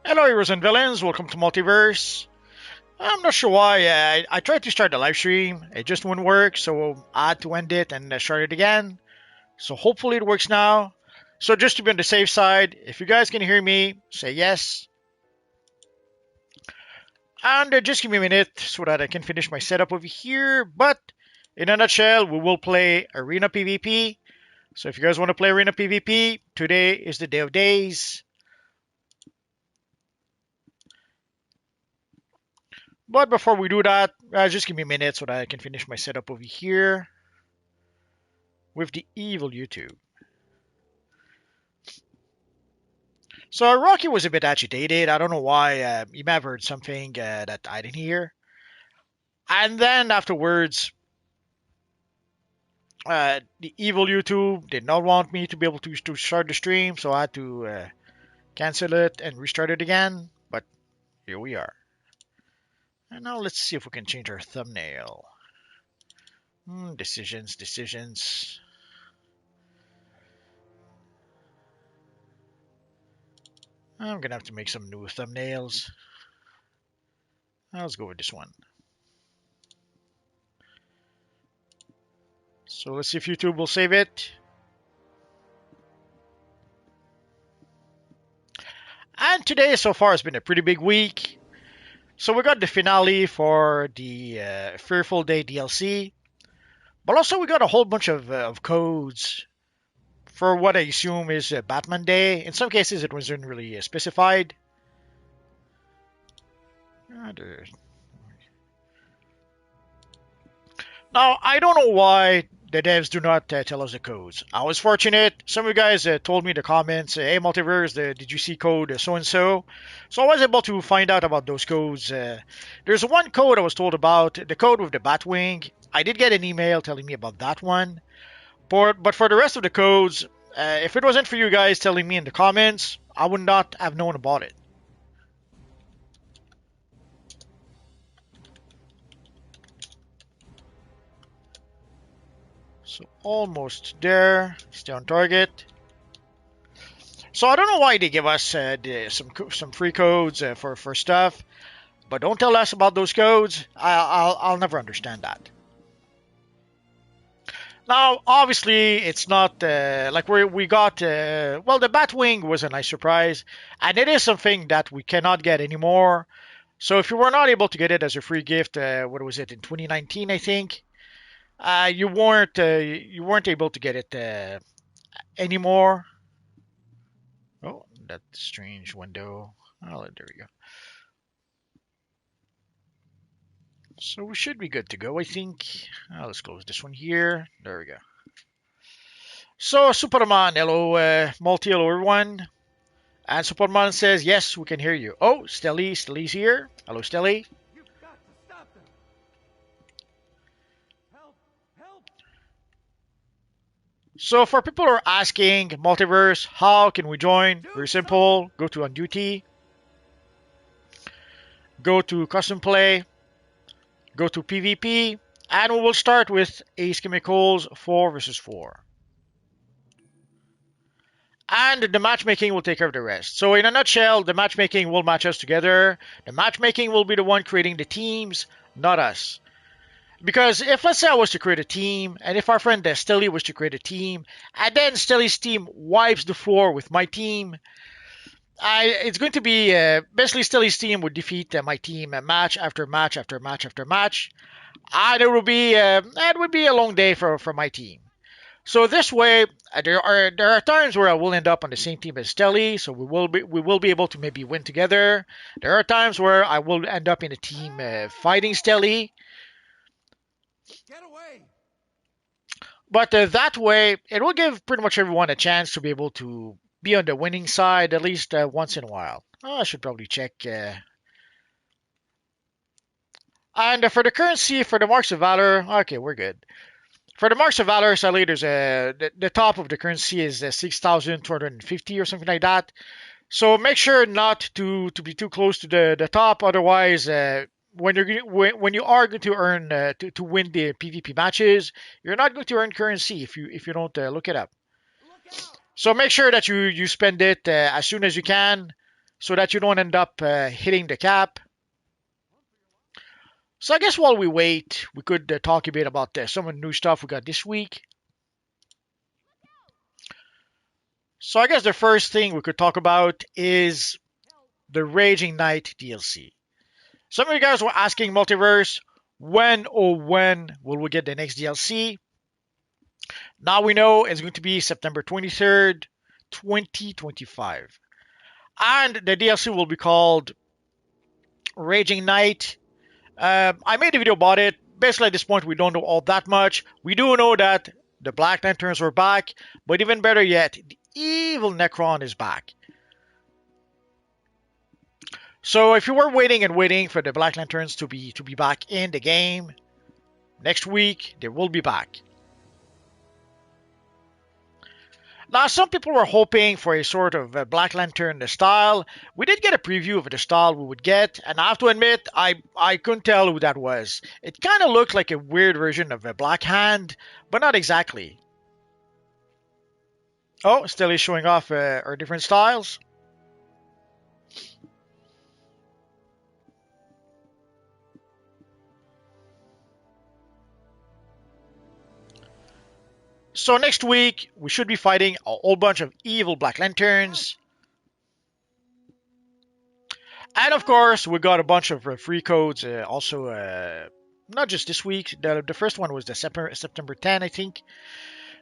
Hello, heroes and villains. Welcome to Multiverse. I'm not sure why. I tried to start the live stream. It just wouldn't work, so I had to end it and start it again. So hopefully it works now. So just to be on the safe side, if you guys can hear me, say yes. And just give me a minute so that I can finish my setup over here. But in a nutshell, we will play Arena PvP. So if you guys want to play Arena PvP, today is the day of days. But before we do that, just give me a minute so that I can finish my setup over here with the evil YouTube. So Rocky was a bit agitated. I don't know why. You may have heard something that I didn't hear. And then afterwards, the evil YouTube did not want me to be able to start the stream, so I had to cancel it and restart it again. But here we are. And now let's see if we can change our thumbnail. Decisions. I'm gonna have to make some new thumbnails. Let's go with this one. So let's see if YouTube will save it. And today so far has been a pretty big week. So we got the finale for the Fearful Day DLC. But also we got a whole bunch of codes for what I assume is Batman Day. In some cases it wasn't really specified. Now, I don't know why the devs do not tell us the codes. I was fortunate. Some of you guys told me in the comments, hey, Multiverse, did you see code so-and-so? So I was able to find out about those codes. There's one code I was told about, the code with the Batwing. I did get an email telling me about that one. But for the rest of the codes, if it wasn't for you guys telling me in the comments, I would not have known about it. So almost there. Stay on target. So I don't know why they give us some free codes for stuff, but don't tell us about those codes. I'll never understand that. Now, obviously, it's not like we got. Well, the Batwing was a nice surprise, and it is something that we cannot get anymore. So if you were not able to get it as a free gift, what was it in 2019? I think you weren't able to get it anymore. Oh, that strange window. Oh, there we go. So we should be good to go, I think. Let's close this one here. There we go. So Superman, hello, multi, hello everyone. And Superman says, yes, we can hear you. Oh, Stelly's here. Hello, Stelly. You've got to stop them. Help. So for people who are asking, Multiverse, how can we join? Very simple. Go to On Duty. Go to Custom Play. Go to PvP. And we will start with Ace Chemicals 4 versus 4. And the matchmaking will take care of the rest. So in a nutshell, the matchmaking will match us together. The matchmaking will be the one creating the teams, not us. Because if, let's say, I was to create a team, and if our friend Stelly was to create a team, and then Stelly's team wipes the floor with my team, it's going to be, basically Stelly's team would defeat my team match after match after match after match. And it would be a long day for my team. So this way, there are times where I will end up on the same team as Stelly, so we will be able to maybe win together. There are times where I will end up in a team fighting Stelly. Get away. But that way, it will give pretty much everyone a chance to be able to be on the winning side at least once in a while. I should probably check. And for the currency, for the Marks of Valor, okay, we're good. For the Marks of Valor, sadly, there's the top of the currency is 6,250 or something like that. So make sure not to be too close to the top. Otherwise, when you are going to earn to win the PvP matches, you're not going to earn currency if you don't look it up. So make sure that you spend it as soon as you can. so that you don't end up hitting the cap. So I guess while we wait, we could talk a bit about some of the new stuff we got this week. So I guess the first thing we could talk about is the Raging Knight DLC. Some of you guys were asking Multiverse, when will we get the next DLC? Now we know it's going to be September 23rd, 2025. And the DLC will be called Raging Knight. I made a video about it. Basically, at this point, we don't know all that much. We do know that the Black Lanterns are back, but even better yet, the evil Necron is back. So if you were waiting and waiting for the Black Lanterns to be back in the game, next week they will be back. Now, some people were hoping for a sort of Black Lantern style. We did get a preview of the style we would get, and I have to admit, I couldn't tell who that was. It kind of looked like a weird version of a Black Hand, but not exactly. Oh, still is showing off our different styles. So next week, we should be fighting a whole bunch of evil Black Lanterns. And of course, we got a bunch of free codes also, not just this week. The first one was the September 10, I think.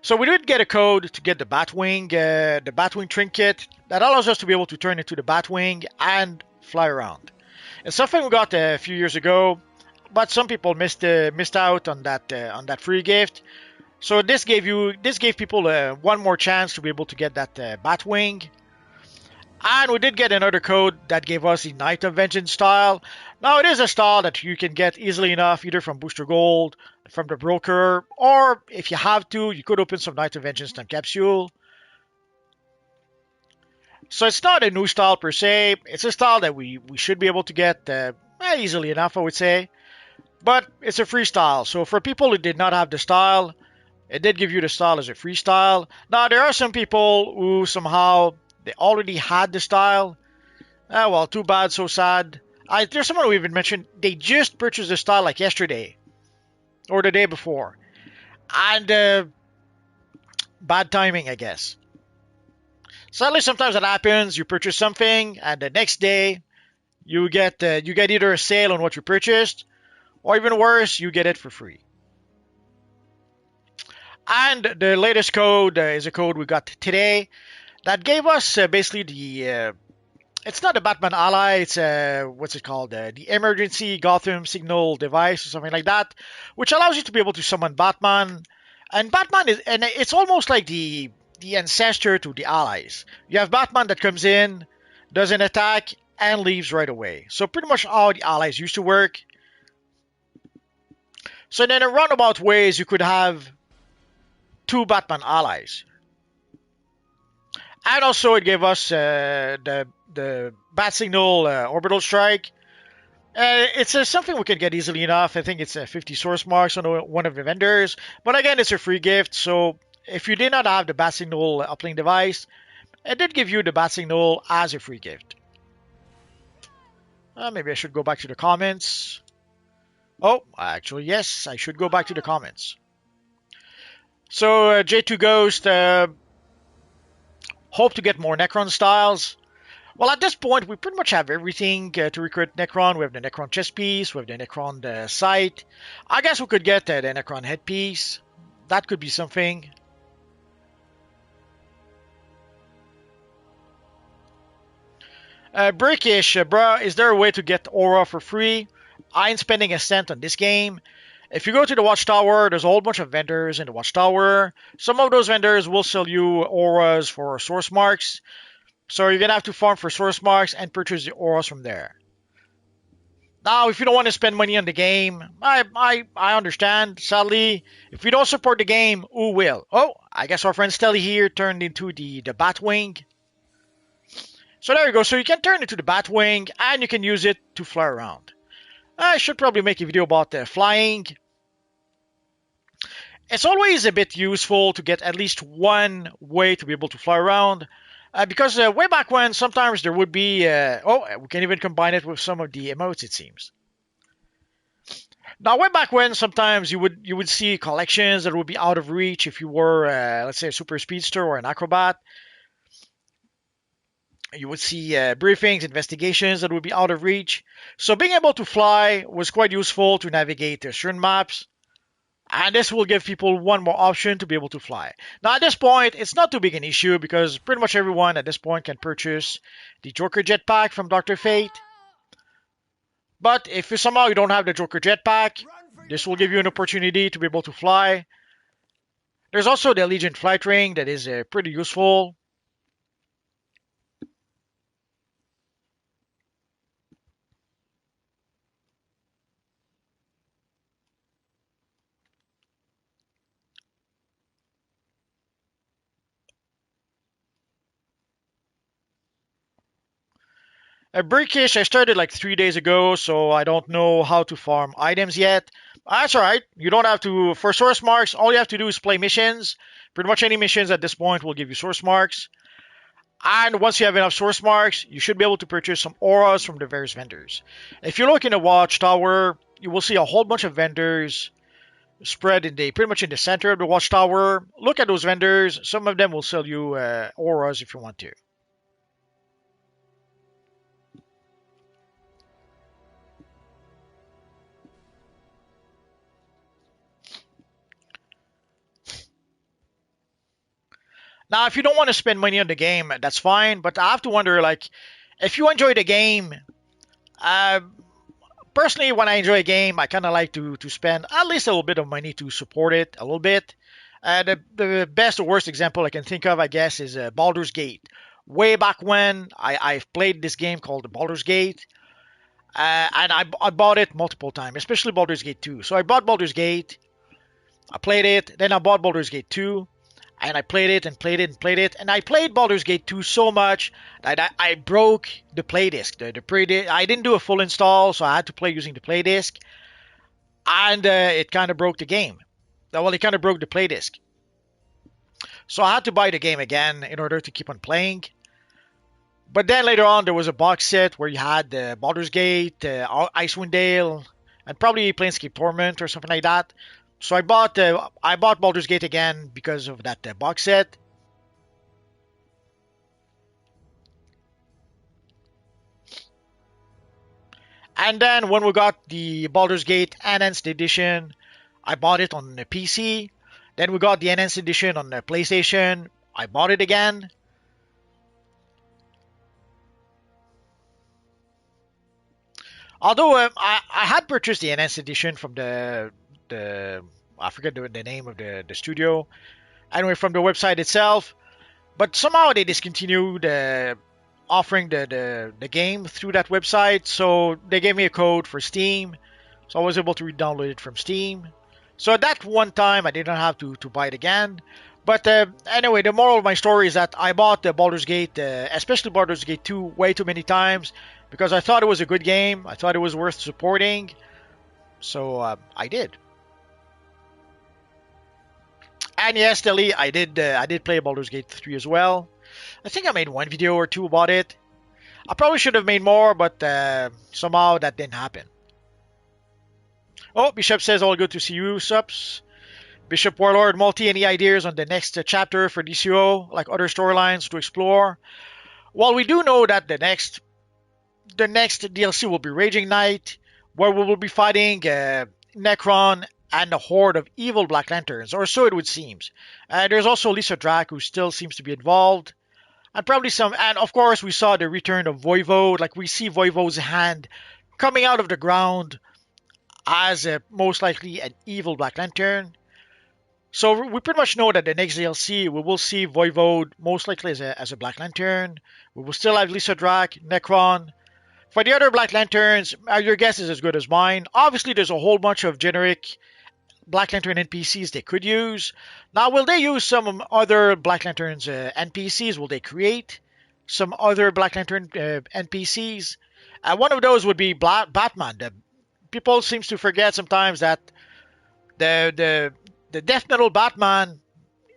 So we did get a code to get the Batwing trinket that allows us to be able to turn into the Batwing and fly around. It's something we got a few years ago, but some people missed out on that free gift. So this gave people one more chance to be able to get that Batwing. And we did get another code that gave us the Knight of Vengeance style. Now, it is a style that you can get easily enough, either from Booster Gold, from the broker, or if you have to, you could open some Knight of Vengeance time capsule. So it's not a new style per se. It's a style that we should be able to get easily enough, I would say. But it's a free style. So for people who did not have the style, it did give you the style as a free style. Now, there are some people who somehow they already had the style. Well, too bad, so sad. There's someone who even mentioned they just purchased the style like yesterday or the day before. And bad timing, I guess. Sadly, sometimes that happens. You purchase something, and the next day you get either a sale on what you purchased, or even worse, you get it for free. And the latest code is a code we got today that gave us basically the... it's not a Batman ally, it's what's it called? The emergency Gotham signal device or something like that, which allows you to be able to summon Batman. And Batman it's almost like the ancestor to the allies. You have Batman that comes in, does an attack, and leaves right away. So pretty much how the allies used to work. So in a roundabout ways, you could have two Batman allies. And also it gave us the Bat Signal Orbital Strike. It's something we can get easily enough. I think it's 50 source marks on one of the vendors. But again, it's a free gift. So if you did not have the Bat Signal uplink device, it did give you the Bat Signal as a free gift. Maybe I should go back to the comments. Oh, actually, yes, I should go back to the comments. So J2 Ghost... hope to get more Necron styles. Well, at this point, we pretty much have everything to recruit Necron. We have the Necron chest piece, we have the Necron sight. I guess we could get the Necron headpiece. That could be something. Brickish, bruh, is there a way to get aura for free? I ain't spending a cent on this game. If you go to the Watchtower, there's a whole bunch of vendors in the Watchtower. Some of those vendors will sell you auras for source marks. So you're going to have to farm for source marks and purchase the auras from there. Now, if you don't want to spend money on the game, I understand. Sadly, if you don't support the game, who will? Oh, I guess our friend Stelly here turned into the Batwing. So there you go. So you can turn into the Batwing and you can use it to fly around. I should probably make a video about flying. It's always a bit useful to get at least one way to be able to fly around. Because way back when, sometimes there would be. We can even combine it with some of the emotes, it seems. Now, way back when, sometimes you would see collections that would be out of reach if you were, let's say, a super speedster or an acrobat. You would see briefings, investigations that would be out of reach. So being able to fly was quite useful to navigate certain maps. And this will give people one more option to be able to fly. Now, at this point, it's not too big an issue because pretty much everyone at this point can purchase the Joker Jetpack from Dr. Fate. But if somehow you don't have the Joker Jetpack, this will give you an opportunity to be able to fly. There's also the Allegiant Flight Ring that is pretty useful. A Brickish, I started like 3 days ago, so I don't know how to farm items yet. That's alright. You don't have to. For source marks, all you have to do is play missions. Pretty much any missions at this point will give you source marks. And once you have enough source marks, you should be able to purchase some auras from the various vendors. If you look in the watchtower, you will see a whole bunch of vendors spread pretty much in the center of the watchtower. Look at those vendors. Some of them will sell you auras if you want to. Now, if you don't want to spend money on the game, that's fine. But I have to wonder, like, if you enjoy the game, uh, personally, when I enjoy a game, I kind of like to spend at least a little bit of money to support it a little bit. The best or worst example I can think of, I guess, is Baldur's Gate. Way back when, I've played this game called Baldur's Gate, and I bought it multiple times, especially Baldur's Gate 2. So I bought Baldur's Gate, I played it, then I bought Baldur's Gate 2, and I played it and played it and played it, and I played Baldur's Gate 2 so much that I broke the playdisc. I didn't do a full install, so I had to play using the playdisc, and it kind of broke the game. Well, it kind of broke the playdisc. So I had to buy the game again in order to keep on playing. But then later on, there was a box set where you had Baldur's Gate, Icewind Dale, and probably Planescape Torment or something like that. So I bought Baldur's Gate again because of that box set. And then when we got the Baldur's Gate Enhanced Edition, I bought it on the PC. Then we got the Enhanced Edition on the PlayStation. I bought it again. Although I had purchased the Enhanced Edition from the I forget the name of the studio. Anyway, from the website itself. But somehow they discontinued offering the game through that website. So they gave me a code for Steam. So I was able to re-download it from Steam. So at that one time, I didn't have to buy it again. But anyway, the moral of my story is that I bought the Baldur's Gate, especially Baldur's Gate 2, way too many times because I thought it was a good game. I thought it was worth supporting. So I did. And yes, Telly, I did play Baldur's Gate 3 as well. I think I made one video or two about it. I probably should have made more, but somehow that didn't happen. Oh, Bishop says all good to see you, subs. Bishop Warlord Multi, any ideas on the next chapter for DCUO, like other storylines to explore? Well, we do know that the next DLC will be Raging Knight, where we will be fighting Necron and a horde of evil Black Lanterns, or so it would seem. There's also Lisa Drac, who still seems to be involved. And of course, we saw the return of Voivode. Like, we see Voivode's hand coming out of the ground as most likely an evil Black Lantern. So we pretty much know that the next DLC, we will see Voivode most likely as a Black Lantern. We will still have Lisa Drac, Necron. For the other Black Lanterns, your guess is as good as mine. Obviously, there's a whole bunch of generic Black Lantern NPCs they could use. Now, will they use some other Black Lanterns NPCs? Will they create some other Black Lantern NPCs? One of those would be Batman. People seem to forget sometimes that the Death Metal Batman,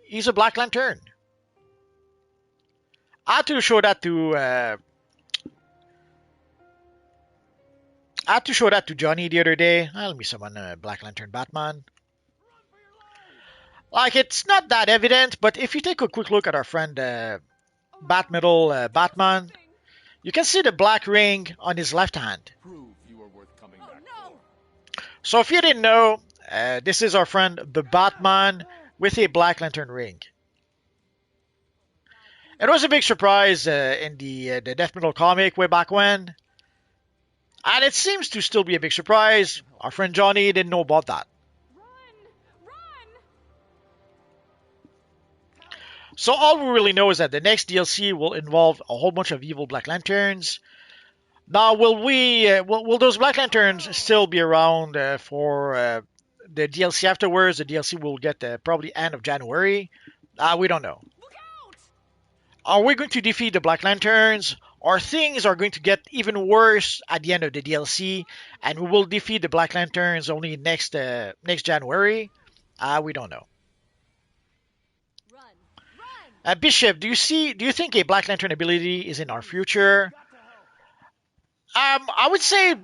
he's a Black Lantern. I had to show that to I had to show that to Johnny the other day. Let me summon Black Lantern Batman. Like, it's not that evident, but if you take a quick look at our friend Bat Metal Batman, you can see the black ring on his left hand. Prove you are worth coming back for. So if you didn't know, this is our friend the Batman with a Black Lantern ring. It was a big surprise in the Death Metal comic way back when, and it seems to still be a big surprise. Our friend Johnny didn't know about that. So all we really know is that the next DLC will involve a whole bunch of evil Black Lanterns. Now, will those Black Lanterns still be around for the DLC afterwards? The DLC will get probably end of January. We don't know. Are we going to defeat the Black Lanterns? Or things are going to get even worse at the end of the DLC, and we will defeat the Black Lanterns only next January? We don't know. Bishop, do you think a Black Lantern ability is in our future? I would say,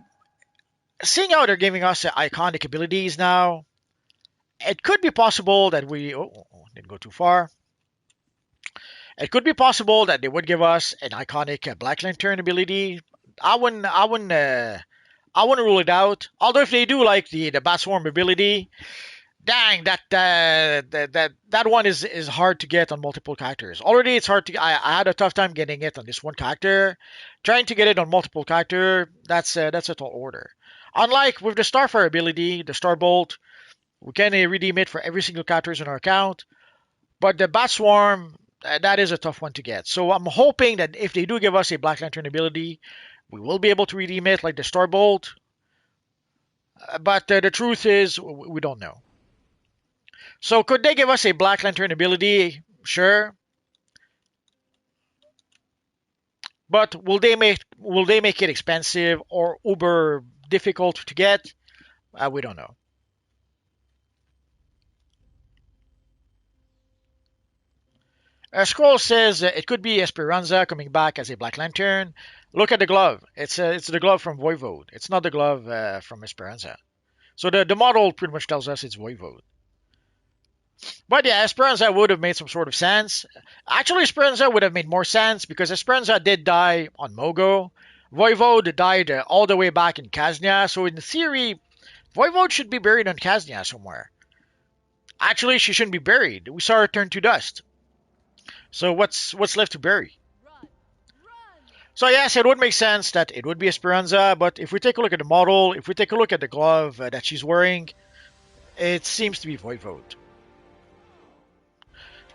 seeing how they're giving us iconic abilities now, it could be possible that didn't go too far. It could be possible that they would give us an iconic Black Lantern ability. I wouldn't rule it out. Although if they do like the Bat Swarm ability, dang, that one is hard to get on multiple characters. Already it's hard to. I had a tough time getting it on this one character. Trying to get it on multiple character, that's a tall order. Unlike with the Starfire ability, the Starbolt, we can redeem it for every single characters in our account. But the Bat Swarm, that is a tough one to get. So I'm hoping that if they do give us a Black Lantern ability, we will be able to redeem it like the Starbolt. But the truth is, we don't know. So could they give us a Black Lantern ability? Sure. But will they make it expensive or uber difficult to get? We don't know. Scroll says it could be Esperanza coming back as a Black Lantern. Look at the glove. It's the glove from Voivode. It's not the glove from Esperanza. So the model pretty much tells us it's Voivode. But yeah, Esperanza would have made some sort of sense. Actually, Esperanza would have made more sense because Esperanza did die on Mogo. Voivode died all the way back in Kaznia, so in theory, Voivode should be buried on Kaznia somewhere. Actually, she shouldn't be buried. We saw her turn to dust. So what's left to bury? So yes, it would make sense that it would be Esperanza, but if we take a look at the model, if we take a look at the glove that she's wearing, it seems to be Voivode.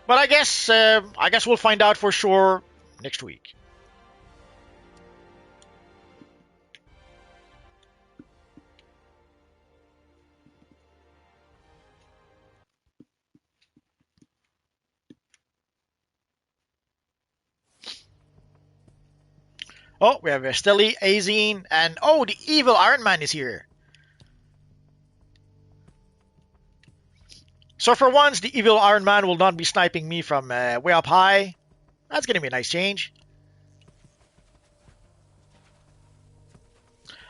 But I guess we'll find out for sure next week. Oh, we have Steli, Azine, and oh, the evil Iron Man is here. So for once, the evil Iron Man will not be sniping me from way up high. That's going to be a nice change.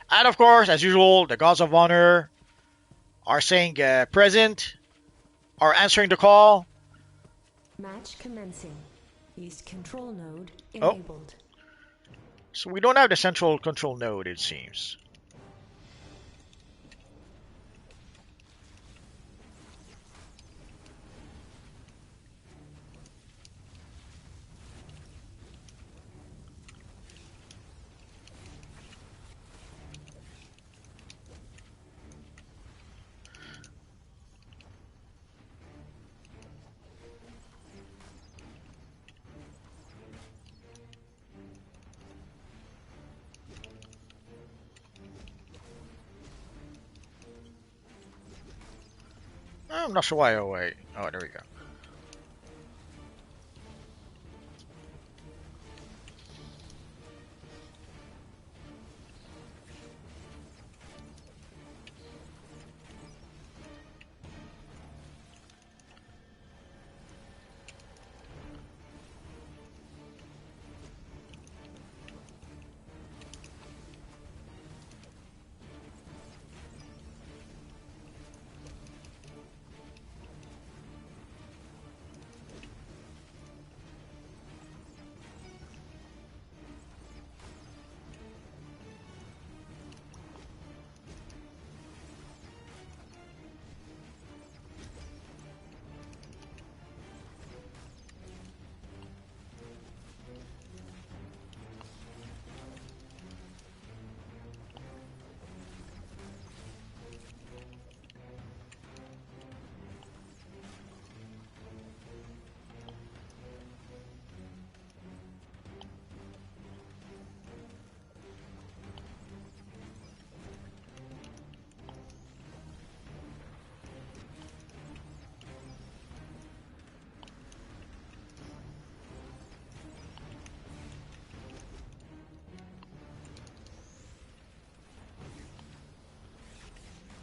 And of course, as usual, the Gods of Honor are saying present, are answering the call. Match commencing. East control node enabled. So we don't have the central control node, it seems. I'm not sure why. Oh, wait. Oh, there we go.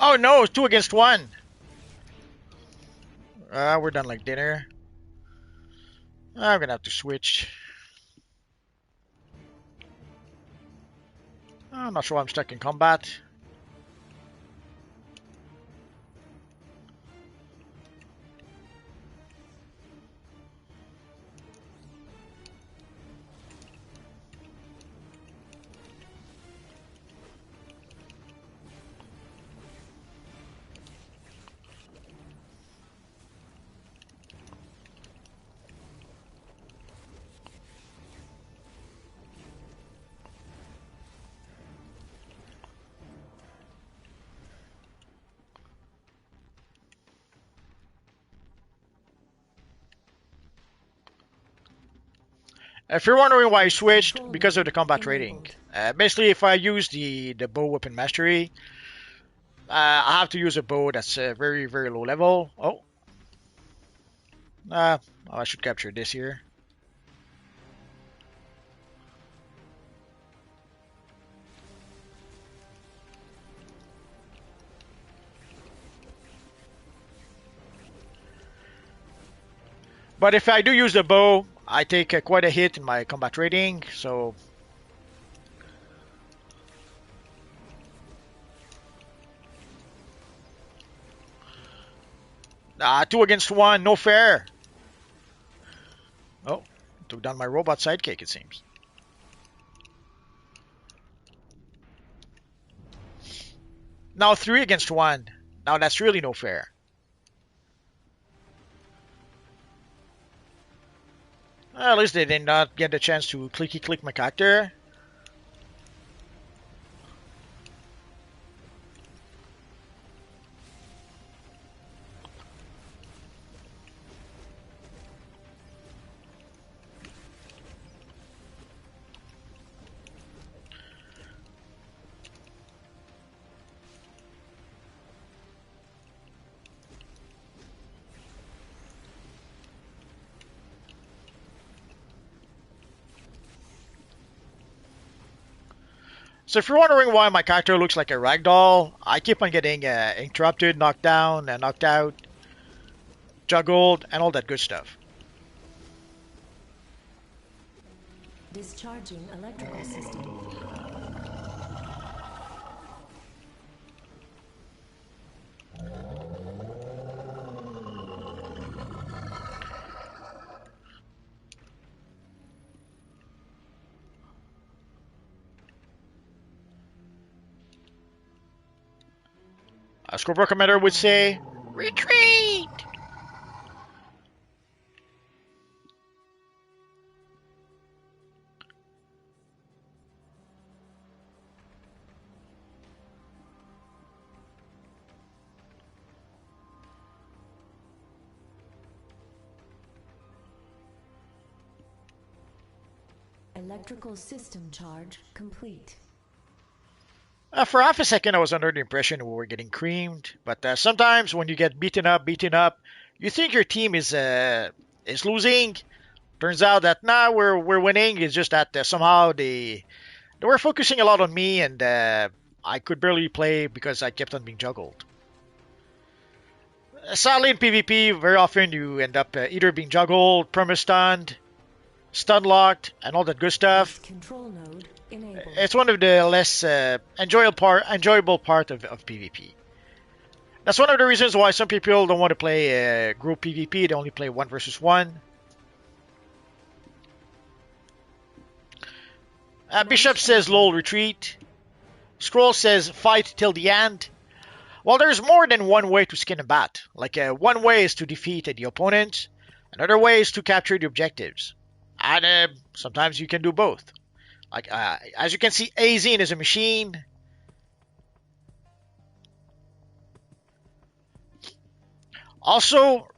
Oh no, 2 against 1. We're done like dinner. I'm gonna have to switch. I'm not sure why I'm stuck in combat. If you're wondering why I switched, because of the combat rating. Basically, if I use the bow weapon mastery, I have to use a bow that's very, very low level. Oh, I should capture this here. But if I do use the bow, I take quite a hit in my combat rating, so... 2 against 1, no fair! Oh, took down my robot sidekick, it seems. Now 3 against 1. Now that's really no fair. At least they did not get the chance to clicky-click my character. So if you're wondering why my character looks like a ragdoll, I keep on getting interrupted, knocked down, knocked out, juggled, and all that good stuff. Discharging electrical system. A Scorpio Commander would say, retreat! Electrical system charge complete. For half a second, I was under the impression we were getting creamed, but sometimes when you get beaten up, you think your team is losing. Turns out that nah, we're winning. It's just that somehow they were focusing a lot on me, and I could barely play because I kept on being juggled. Sadly, in PvP, very often you end up either being juggled, perma-stunned, stun locked, and all that good stuff. Control node enabled. It's one of the less enjoyable part of PvP. That's one of the reasons why some people don't want to play group PvP. They only play 1 versus 1. Bishop says lol retreat. Scroll says fight till the end. Well, there's more than one way to skin a bat. Like one way is to defeat the opponent. Another way is to capture the objectives. And sometimes you can do both. Like as you can see, Azine is a machine. Also,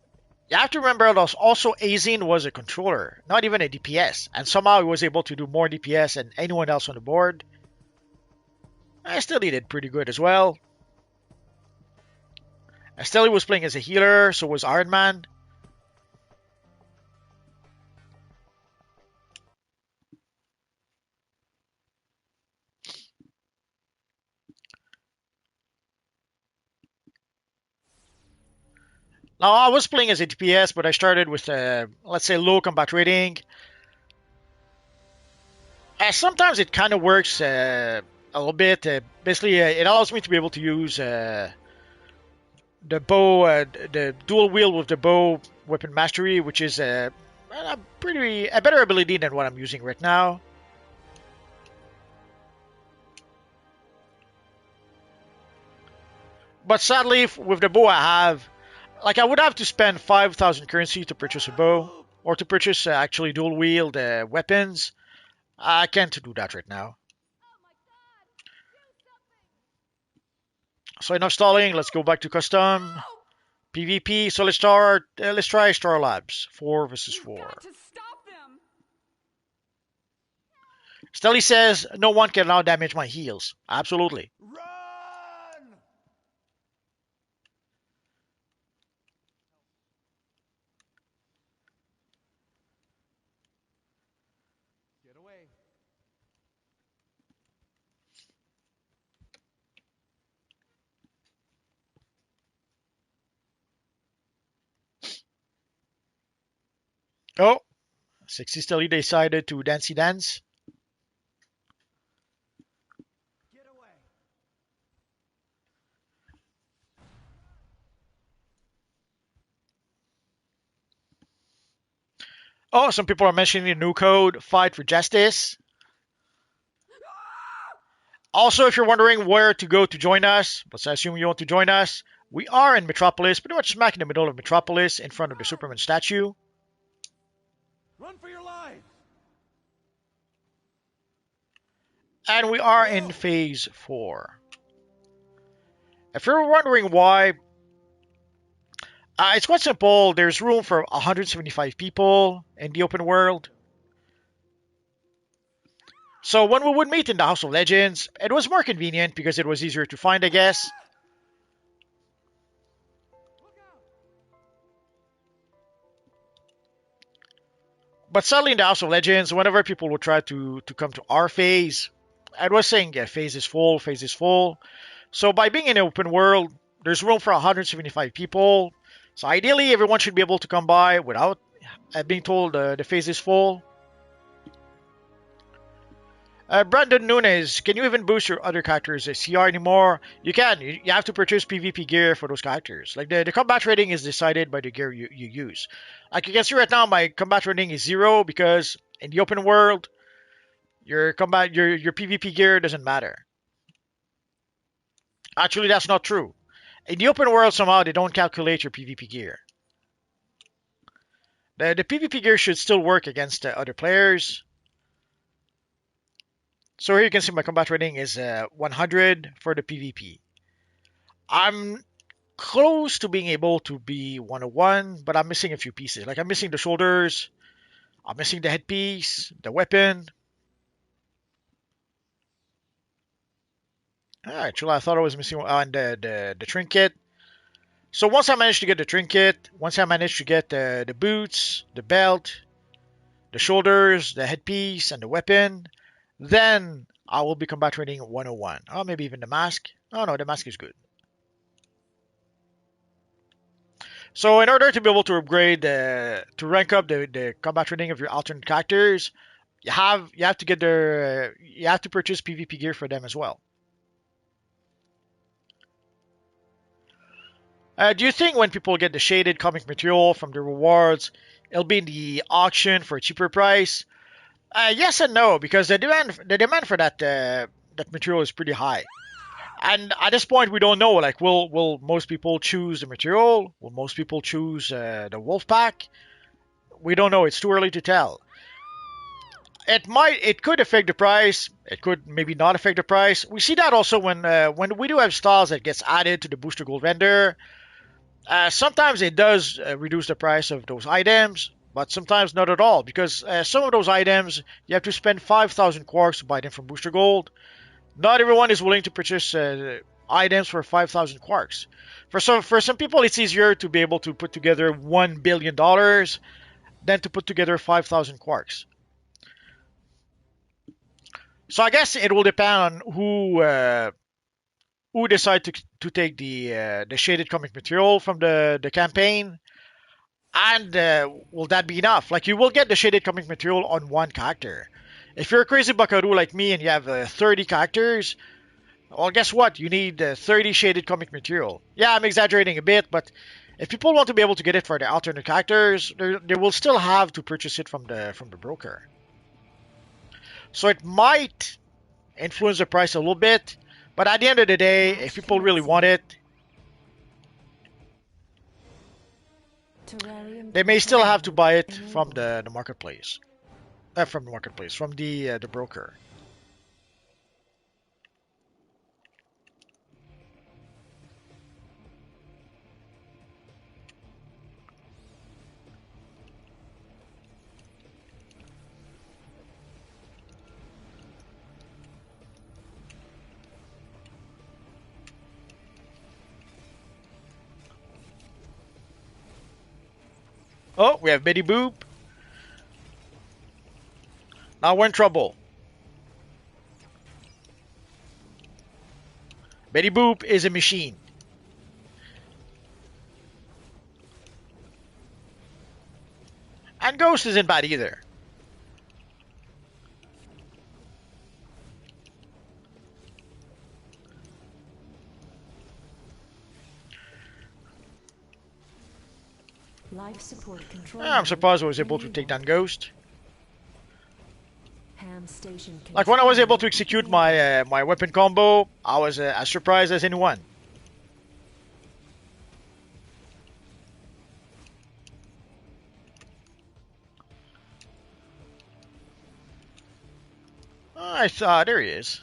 you have to remember that also Azine was a controller, not even a DPS, and somehow he was able to do more DPS than anyone else on the board. I still did pretty good as well. Estelle was playing as a healer, so was Iron Man. Now, I was playing as a DPS, but I started with, let's say, low combat rating. Sometimes it kind of works a little bit. Basically, it allows me to be able to use the bow, the dual wield with the bow weapon mastery, which is a better ability than what I'm using right now. But sadly, with the bow I have, like I would have to spend 5,000 currency to purchase a bow, or to purchase actually dual wield weapons. I can't do that right now. So enough stalling. Let's go back to custom PvP. So let's try Star Labs 4 versus 4. Stelly says no one can now damage my heals. Absolutely. Run! Get away. Oh, Sexy Stelly decided to dancey dance. Get away. Oh, some people are mentioning the new code, Fight for Justice. Also, if you're wondering where to go to join us, let's assume you want to join us. We are in Metropolis, pretty much smack in the middle of Metropolis, in front of the Superman statue. Run for your lives. And we are in Phase 4. If you're wondering why, it's quite simple. There's room for 175 people in the open world. So when we would meet in the House of Legends, it was more convenient because it was easier to find, I guess. But sadly in the House of Legends, whenever people would try to come to our phase, it was saying, yeah, phase is full, phase is full. So by being in an open world, there's room for 175 people. So ideally, everyone should be able to come by without being told the phase is full. Brandon Nunes, can you even boost your other characters at CR anymore? You can. You have to purchase PvP gear for those characters. Like the combat rating is decided by the gear you use. Like you can see right now, my combat rating is 0 because in the open world, your PvP gear doesn't matter. Actually, that's not true. In the open world, somehow they don't calculate your PvP gear. The PvP gear should still work against other players. So here you can see my combat rating is 100 for the PvP. I'm close to being able to be 101, but I'm missing a few pieces. Like I'm missing the shoulders, I'm missing the headpiece, the weapon. Actually, I thought I was missing and the trinket. So once I managed to get the trinket, once I managed to get the boots, the belt, the shoulders, the headpiece, and the weapon, then I will be combat rating 101. Oh, maybe even the mask. Oh no, the mask is good. So in order to be able to upgrade, to rank up the combat rating of your alternate characters, you have to get their you have to purchase PvP gear for them as well. Do you think when people get the shaded comic material from the rewards, it'll be in the auction for a cheaper price? Yes and no, because the demand for that material is pretty high. And at this point, we don't know. Like, will most people choose the material? Will most people choose the wolf pack? We don't know. It's too early to tell. It could affect the price. It could maybe not affect the price. We see that also when we do have styles that gets added to the booster gold vendor. Sometimes it does reduce the price of those items, but sometimes not at all, because some of those items you have to spend 5,000 quarks to buy them from booster gold. Not everyone is willing to purchase items for 5,000 quarks. For some people, it's easier to be able to put together $1 billion than to put together 5,000 quarks. So I guess it will depend on who decide to take the shaded comic material from the campaign, and will that be enough? Like, you will get the shaded comic material on one character. If you're a crazy buckaroo like me and you have 30 characters, well, guess what? You need 30 shaded comic material. Yeah, I'm exaggerating a bit, but if people want to be able to get it for the alternate characters, they will still have to purchase it from the broker. So it might influence the price a little bit, but at the end of the day, if people really want it, Terrarium they may still control have to node buy it from enabled. the marketplace. From the marketplace, from the broker. Oh, we have Betty Boop. Now we're in trouble. Betty Boop is a machine. And Ghost isn't bad either. Life support control I'm node surprised I was able to take down enabled. Ghost. Ham station Like, when I control was able to node execute enabled. my weapon combo, I was as surprised as anyone. I thought, there he is.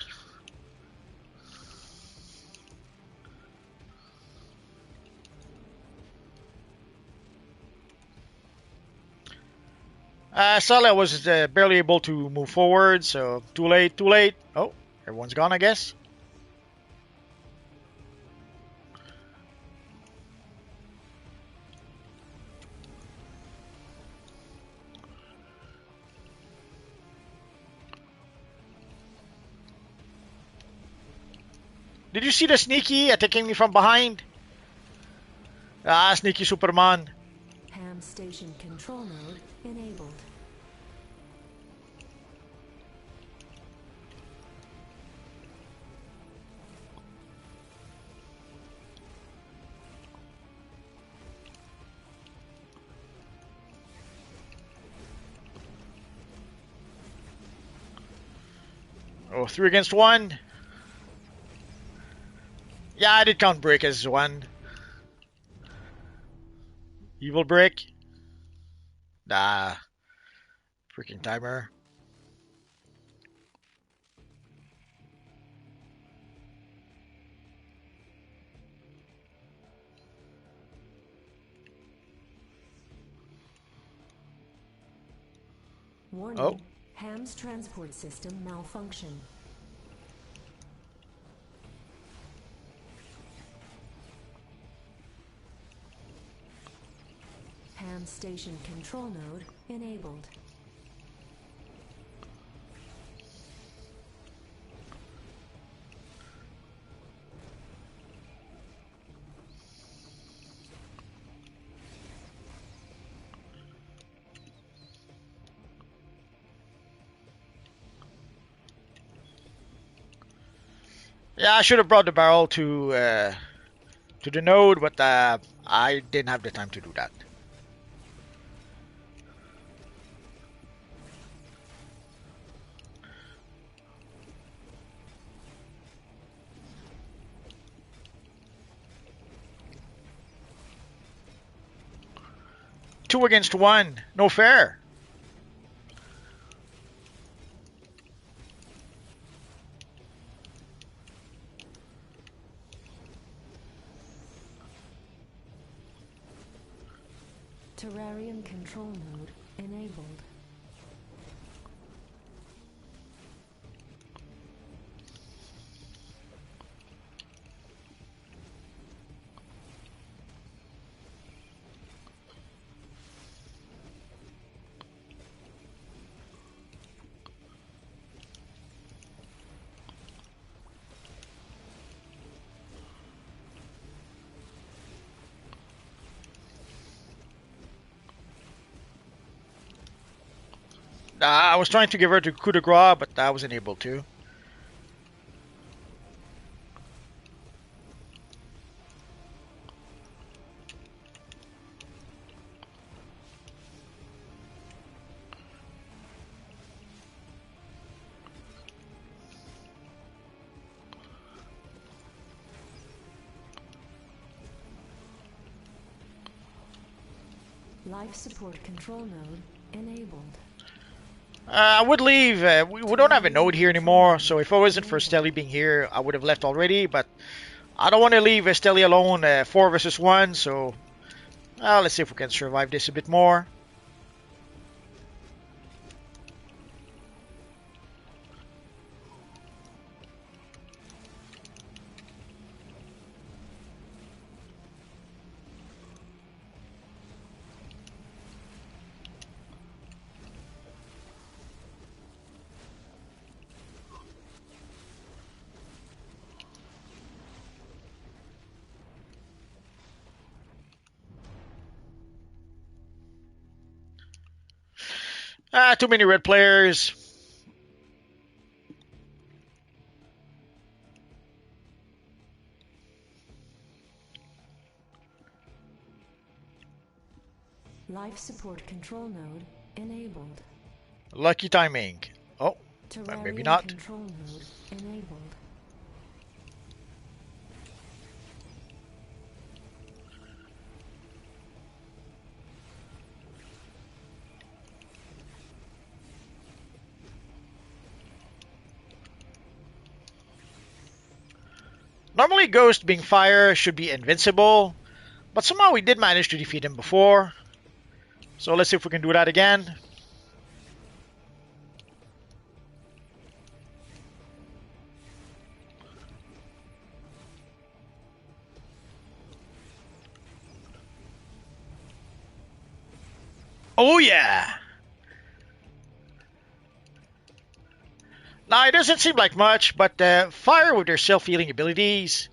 Sadly, I was barely able to move forward, so too late, too late. Oh, everyone's gone, I guess. Did you see the sneaky attacking me from behind? Ah, sneaky Superman. Ham station control node enabled. Oh, 3 against 1. Yeah, I did count break as 1. Evil break. Nah, freaking timer. Warning. Oh, Ham's transport system malfunction. Ham station control node enabled. yeah, I should have brought the barrel to the node, but I didn't have the time to do that. Two against 1, no fair. Terrarium control node enabled. I was trying to give her to coup de grace, but I wasn't able to. Life support control node enabled. I would leave. We don't have a node here anymore, so if it wasn't for Stelly being here, I would have left already, but I don't want to leave Stelly alone 4 versus 1, so let's see if we can survive this a bit more. Too many red players. Life support control node enabled. Lucky timing. Oh, maybe not. Control node enabled. Normally Ghost being fire should be invincible, but somehow we did manage to defeat him before. So let's see if we can do that again. Oh yeah! Now it doesn't seem like much, but fire with their self-healing abilities,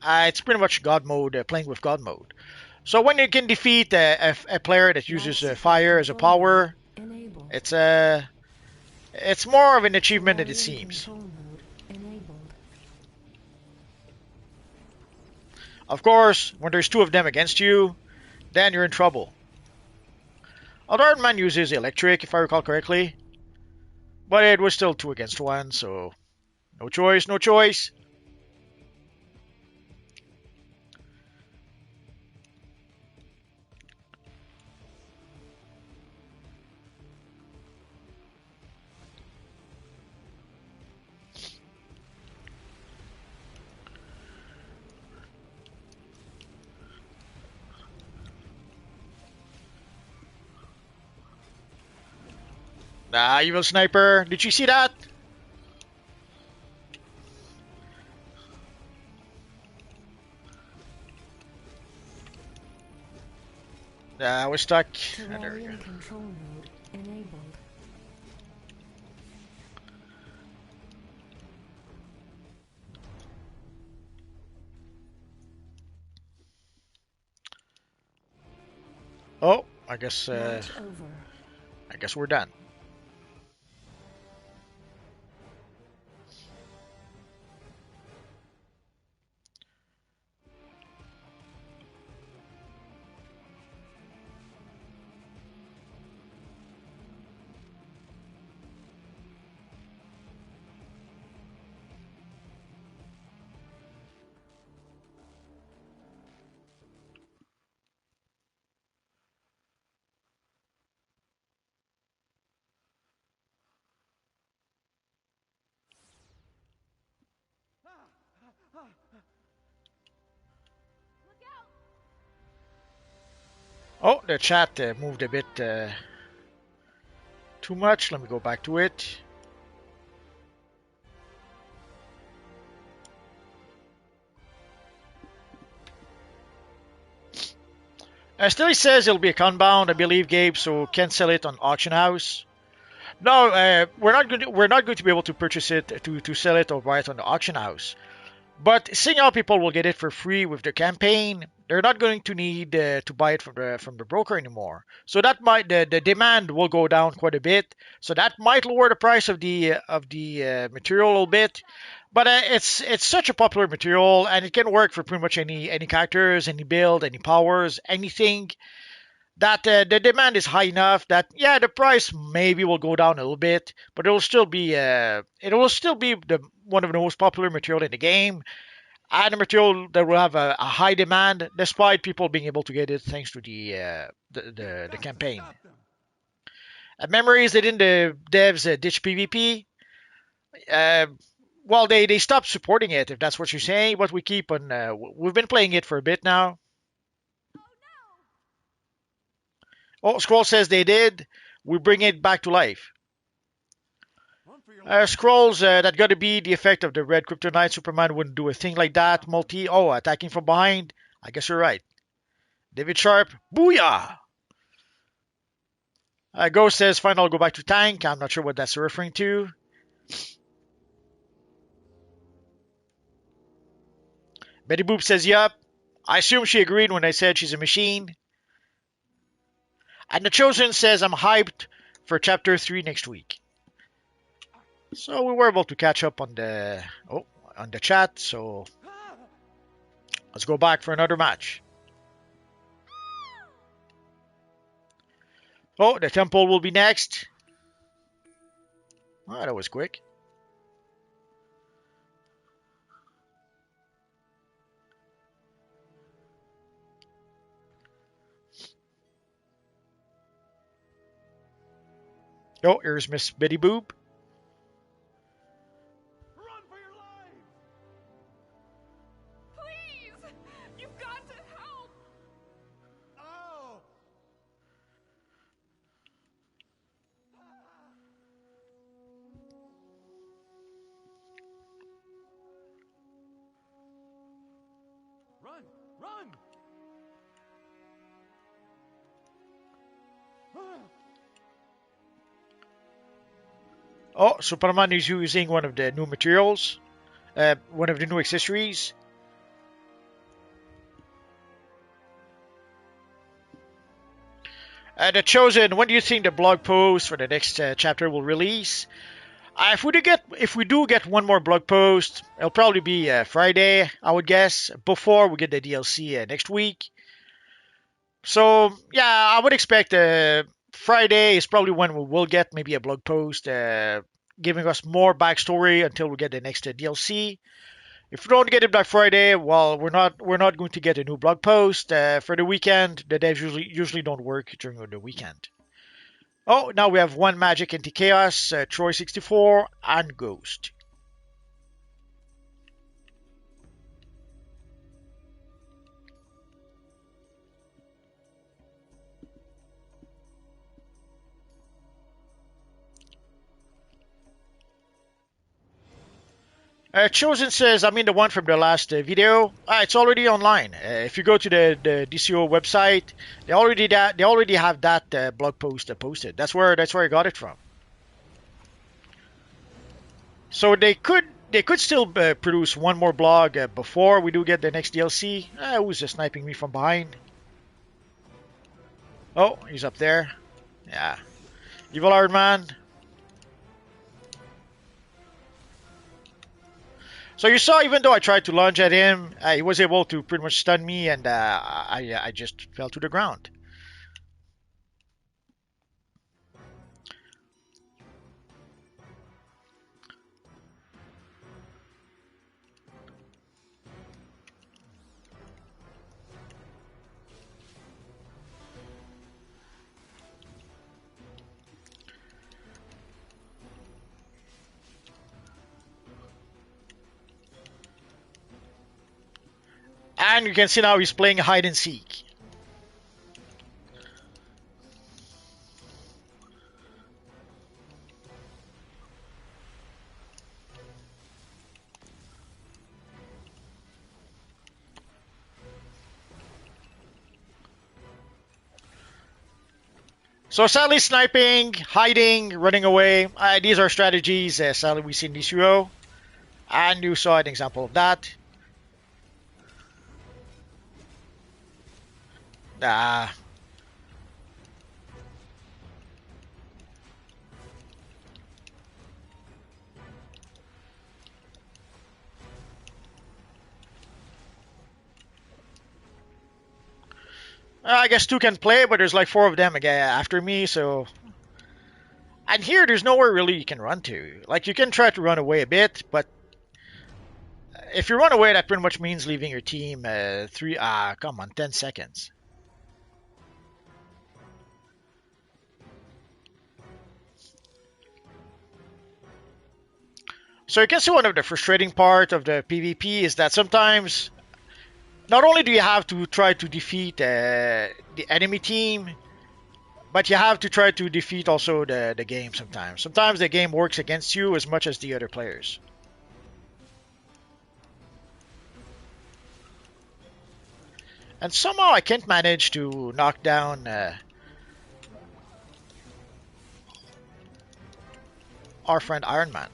it's pretty much God mode, playing with God mode. So when you can defeat a player that uses fire as a power, it's more of an achievement than it seems. Of course, when there's 2 of them against you, then you're in trouble. Although man uses electric, if I recall correctly, but it was still 2 against 1, so no choice, no choice. Evil sniper. Did you see that? I was stuck. There we go. Control node enabled. Oh, I guess we're done. Oh, the chat moved a bit too much. Let me go back to it. Still, he says it'll be account bound, I believe, Gabe. So can't sell it on auction house. No, we're not going to be able to purchase it to sell it or buy it on the auction house. But seeing how people will get it for free with the campaign, they're not going to need to buy it from the broker anymore. So that might the demand will go down quite a bit. So that might lower the price of the material a little bit. But it's such a popular material, and it can work for pretty much any characters, any build, any powers, anything. That the demand is high enough that yeah, the price maybe will go down a little bit, but it will still be the one of the most popular material in the game, and a material that will have a high demand despite people being able to get it thanks to the campaign. Memories that in the devs ditch PvP. Uh, well, they stopped supporting it if that's what you're saying, but we keep on. We've been playing it for a bit now. Oh, Scroll says they did. We bring it back to life. Scrolls, that got to be the effect of the red kryptonite. Superman wouldn't do a thing like that. Multi, oh, attacking from behind. I guess you're right. David Sharp, booyah! Ghost says, fine, I'll go back to tank. I'm not sure what that's referring to. Betty Boop says, yup. I assume she agreed when I said she's a machine. And The Chosen says, I'm hyped for Chapter 3 next week. So we were able to catch up on the chat, so let's go back for another match. Oh, the temple will be next. Oh, that was quick. Oh, here's Miss Betty Boop. Run for your lives! Please! You've got to help! Oh! Run! Run! Oh, Superman is using one of the new materials, one of the new accessories. The Chosen, when do you think the blog post for the next chapter will release? If we do get one more blog post, it'll probably be Friday, I would guess, before we get the DLC next week. So yeah, I would expect Friday is probably when we will get maybe a blog post giving us more backstory until we get the next DLC. If we don't get it by Friday, well, we're not going to get a new blog post for the weekend. The devs usually don't work during the weekend. Oh, now we have one Magic into Chaos, Troy 64, and Ghost. Chosen says, I mean the one from the last video. It's already online. If you go to the DCUO website, they already have that blog post posted. That's where I got it from. So they could still produce one more blog before we do get the next DLC. Who's just sniping me from behind? Oh, he's up there. Yeah, Evil Iron Man. So you saw, even though I tried to lunge at him, he was able to pretty much stun me, and I just fell to the ground. And you can see now he's playing hide and seek. So sadly, sniping, hiding, running away, these are strategies sadly we see in DCUO. And you saw an example of that. Ah. I guess two can play, but there's like four of them again after me, so. And here, there's nowhere really you can run to. Like, you can try to run away a bit, but if you run away, that pretty much means leaving your team come on, 10 seconds. So you can see one of the frustrating part of the PvP is that sometimes not only do you have to try to defeat the enemy team, but you have to try to defeat also the game sometimes. Sometimes the game works against you as much as the other players. And somehow I can't manage to knock down our friend Iron Man.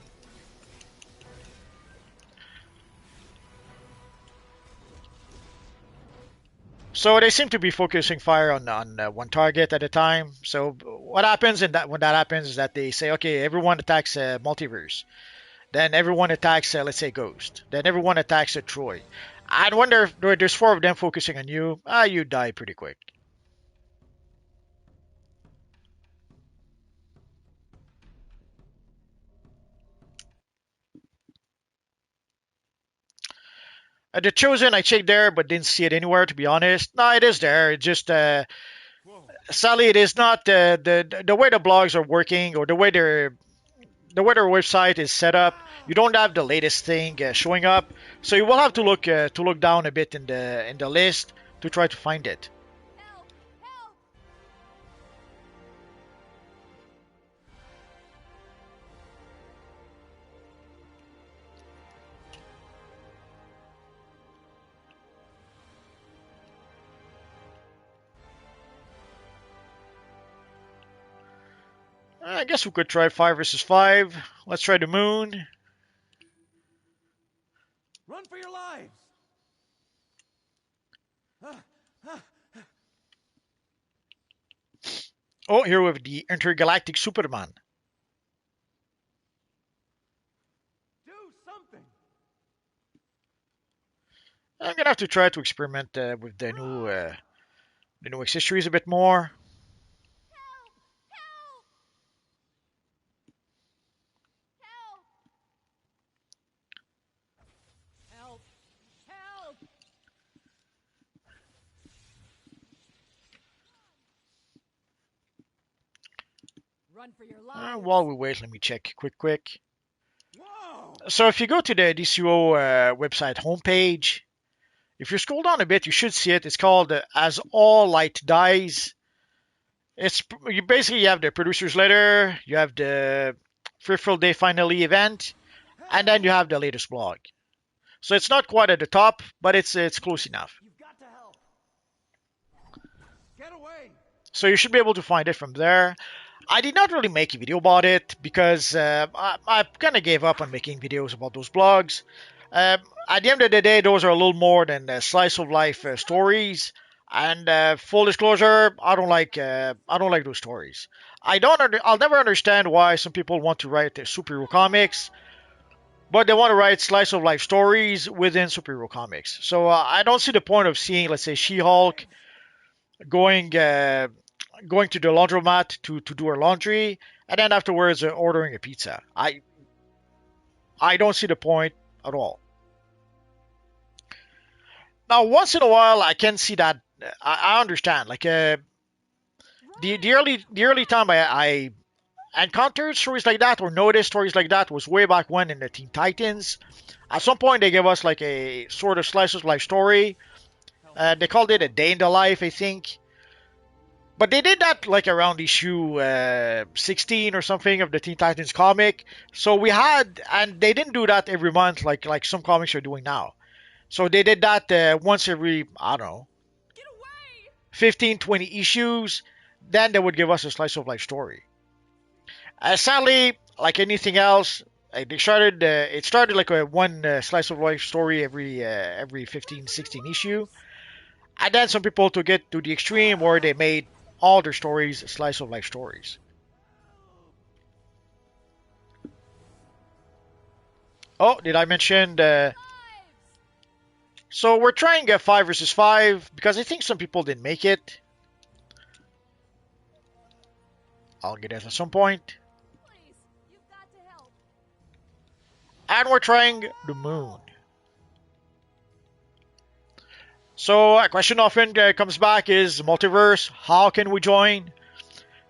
So they seem to be focusing fire on one target at a time. So what happens when that happens is that they say, okay, everyone attacks Multiverse. Then everyone attacks, let's say, Ghost. Then everyone attacks Troy. I wonder if there's four of them focusing on you. You die pretty quick. The Chosen, I checked there, but didn't see it anywhere, to be honest. No, it is there. It just, sadly, it is not the way the blogs are working or the way their website is set up. You don't have the latest thing showing up, so you will have to look down a bit in the list to try to find it. Help! Help! I guess we could try 5 versus 5. Let's try the moon. Run for your lives! Oh, here we have the intergalactic Superman. Do something! I'm gonna have to try to experiment with the new accessories a bit more. Help! Help! Help! Help! Help! Run for your lives! While we wait, let me check quick. Whoa! So if you go to the DCUO website homepage, if you scroll down a bit, you should see it. It's called As All Light Dies. You basically have the producer's letter, you have the Fruitful Day Finally event, and then you have the latest blog. So it's not quite at the top, but it's close enough. You've got to help! Get away! So you should be able to find it from there. I did not really make a video about it because I kind of gave up on making videos about those blogs. At the end of the day, those are a little more than slice of life stories. And full disclosure, I don't like those stories. I'll never understand why some people want to write superhero comics, but they want to write slice of life stories within superhero comics. So I don't see the point of seeing, let's say, She-Hulk going going to the laundromat to do her laundry, and then afterwards ordering a pizza. I don't see the point at all. Now, once in a while, I can see that. I understand. Like the early time I encountered stories like that or noticed stories like that was way back when in the Teen Titans. At some point, they gave us like a sort of slice of life story. They called it a day in the life, I think. But they did that like around issue 16 or something of the Teen Titans comic. So and they didn't do that every month like some comics are doing now. So they did that once every, I don't know, Get away! 15, 20 issues. Then they would give us a slice of life story. Sadly, like anything else, it started like a one slice of life story every 15, 16 issue. And then some people took it to the extreme where they made all their stories slice of life stories. Oh, did I mention the... So we're trying a 5 versus 5 because I think some people didn't make it. I'll get it at some point. Please, you've got to help. And we're trying the moon. So a question often comes back is multiverse. How can we join?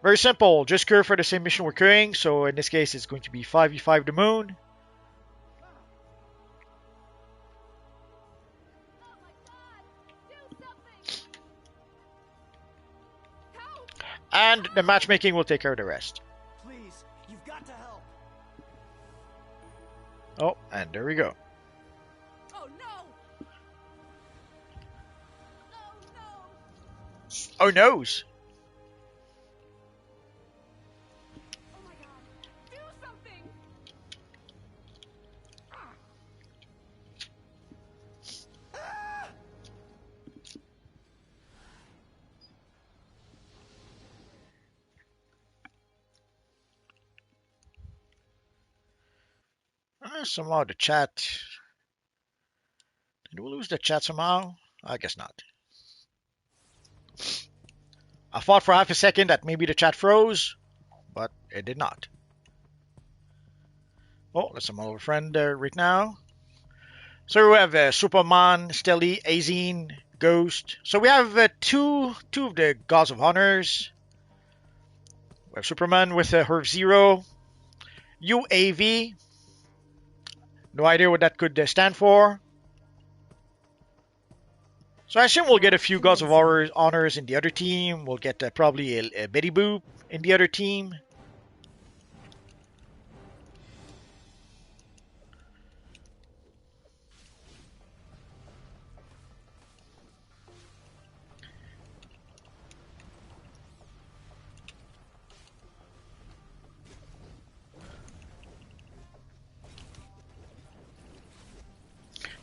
Very simple. Just queue for the same mission we're queuing. So in this case, it's going to be 5v5 the moon. Oh my God! Do something! Help! And the matchmaking will take care of the rest. Please, you've got to help. Oh, and there we go. Oh no! Oh no! Oh noes. Oh my God! Do something! Somehow the chat. Did we lose the chat somehow? I guess not. I thought for half a second that maybe the chat froze, but it did not. Oh, that's my old friend right now. So we have Superman, Stelly, Azine, Ghost. So we have two of the Gods of Honors. We have Superman with Herb Zero, UAV. No idea what that could stand for. So I assume we'll get a few Gods of Honors in the other team. We'll get probably a Betty Boop in the other team.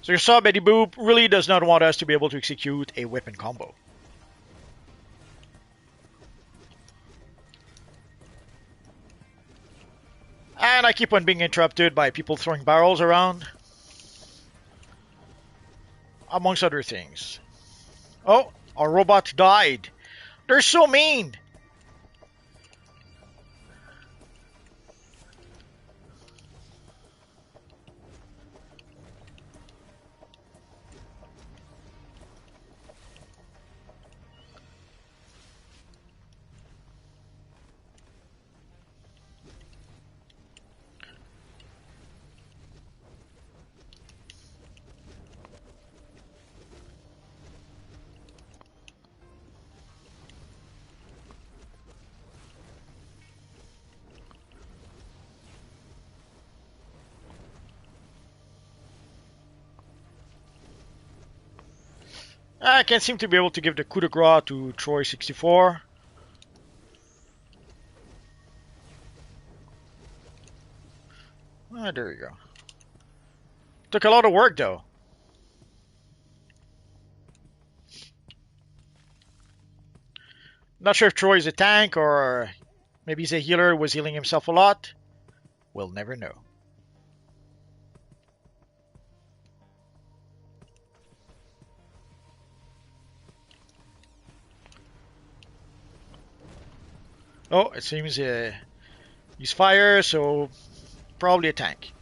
So you saw Betty Boop really does not want us to be able to execute a weapon combo. And I keep on being interrupted by people throwing barrels around. Amongst other things. Oh, our robot died. They're so mean. I can't seem to be able to give the coup de grace to Troy 64. Ah, there you go. Took a lot of work though. Not sure if Troy is a tank or maybe he's a healer who was healing himself a lot. We'll never know. Oh, it seems he's fire, so probably a tank.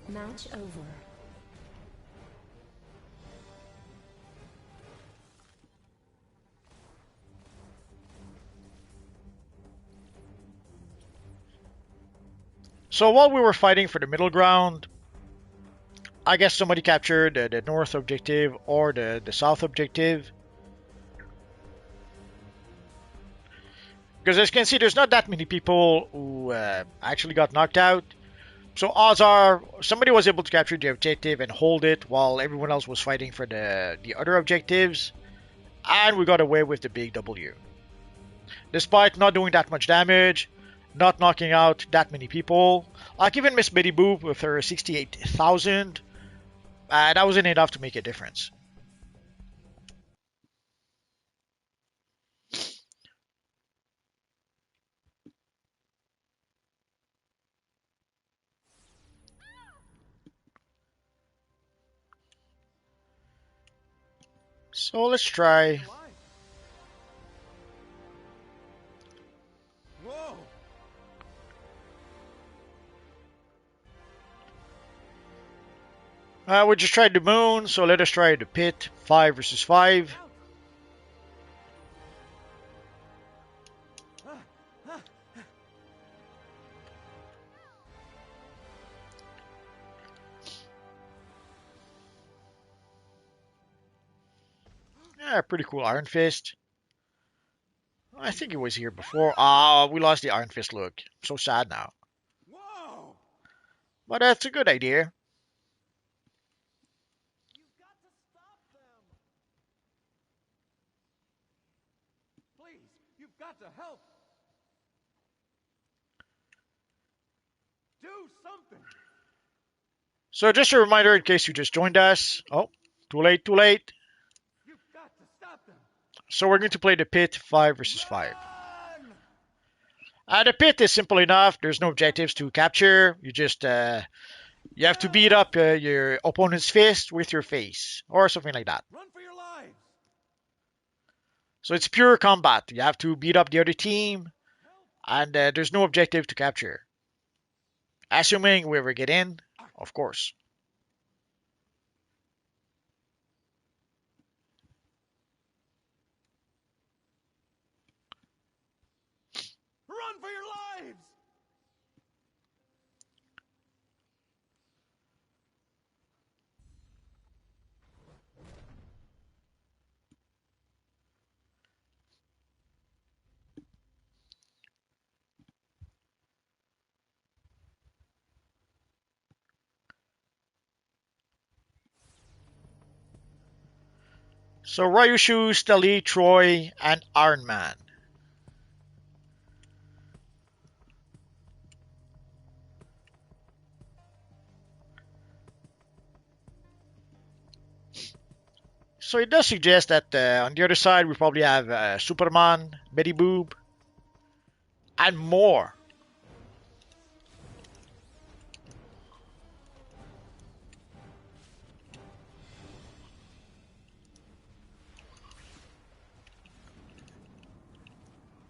Match over. So while we were fighting for the middle ground, I guess somebody captured the north objective or the south objective. Because as you can see, there's not that many people who actually got knocked out. So odds are somebody was able to capture the objective and hold it while everyone else was fighting for the other objectives. And we got away with the big W. Despite not doing that much damage, not knocking out that many people. Like even Miss Betty Boop with her 68,000. That wasn't enough to make a difference. So let's try. Whoa! We just tried the moon, so let us try the pit. 5 versus 5. Yeah, pretty cool Iron Fist. I think it was here before. Ah, we lost the Iron Fist look. So sad now. Whoa! But that's a good idea. You've got to stop them! Please, you've got to help! Do something! So just a reminder in case you just joined us. Oh, too late, too late. You've got to stop them! So we're going to play the pit 5 versus 5. Run! The pit is simple enough. There's no objectives to capture. You just you have to beat up your opponent's fist with your face or something like that. Run for your lives! So it's pure combat. You have to beat up the other team, and there's no objective to capture. Assuming we ever get in, of course. Run for your lives! So Ryushu, Steli, Troy, and Iron Man. So it does suggest that on the other side we probably have Superman, Betty Boop, and more.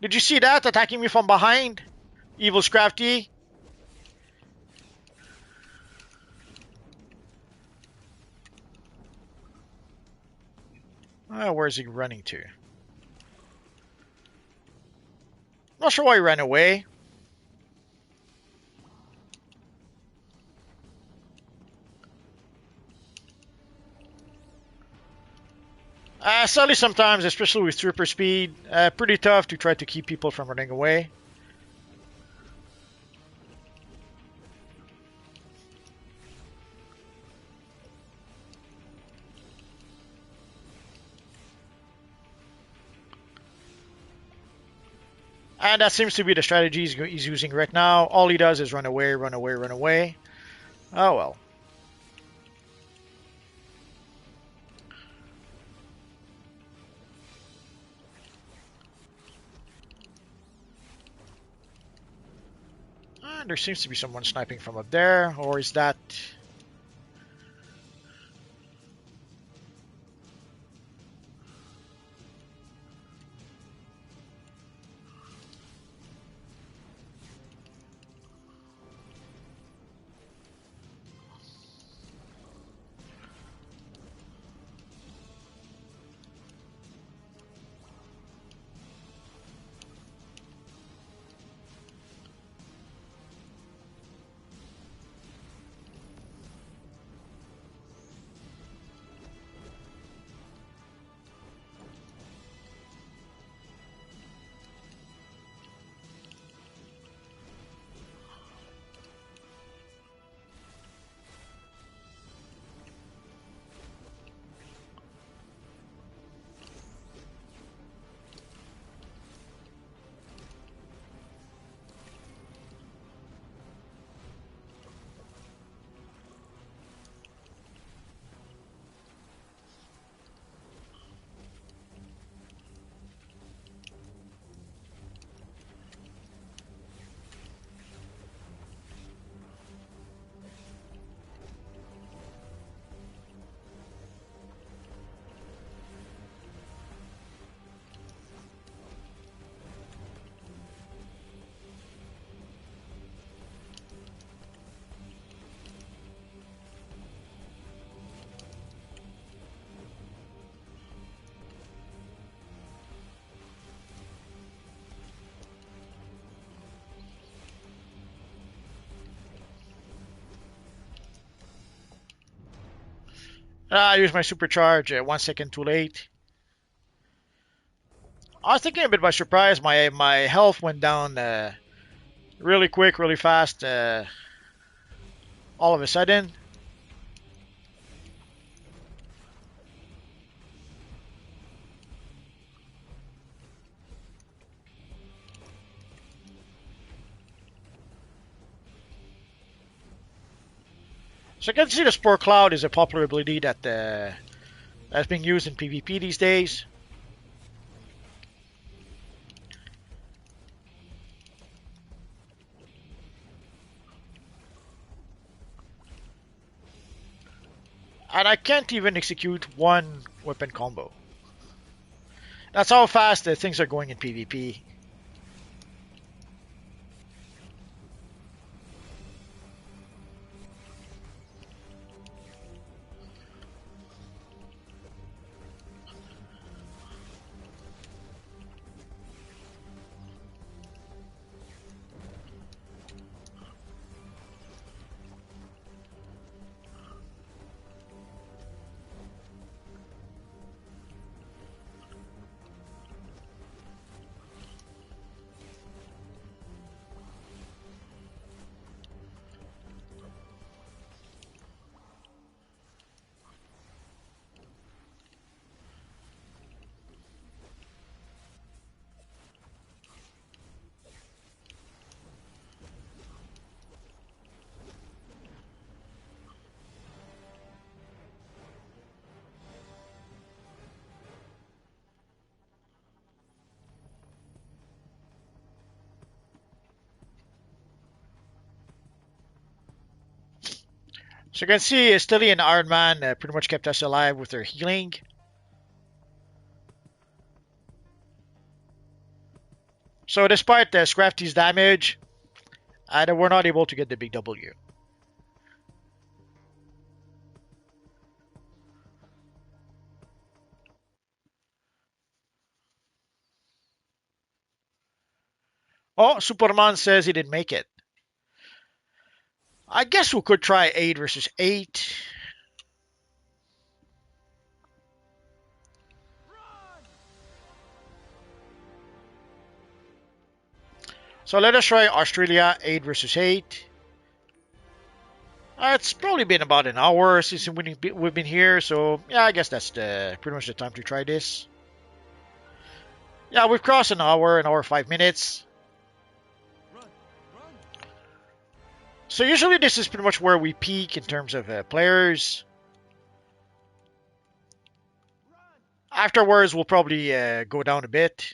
Did you see that attacking me from behind? Evil Scrafty. Where's he running to? Not sure why he ran away. Sadly, sometimes, especially with super speed, pretty tough to try to keep people from running away. And that seems to be the strategy he's using right now. All he does is run away, run away, run away. Oh well. There seems to be someone sniping from up there, or is that... I used my supercharge 1 second too late. I was thinking a bit by surprise. My health went down really quick, really fast, all of a sudden. So I can see the Spore Cloud is a popular ability that's being used in PvP these days. And I can't even execute one weapon combo. That's how fast things are going in PvP. So you can see Stilly and Iron Man pretty much kept us alive with their healing. So despite Scrafty's damage, they were not able to get the big W. Oh, Superman says he didn't make it. I guess we could try 8 versus 8. So let us try Australia 8 versus 8. It's probably been about an hour since we've been here, so yeah, I guess that's pretty much the time to try this. Yeah, we've crossed an hour 5 minutes. Run! Run! So usually this is pretty much where we peak in terms of players. Afterwards, we'll probably go down a bit.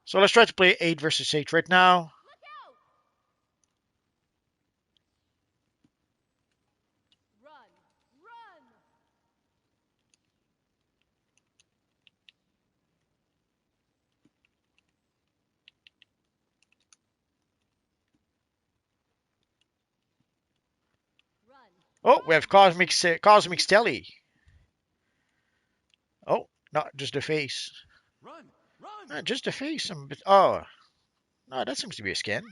So let's try to play 8 versus 8 right now. Look out! Run! Run! Run! Oh, we have Cosmic Stelly. Oh, not just the face. Run! Run! Just the face. Oh, no, that seems to be a skin.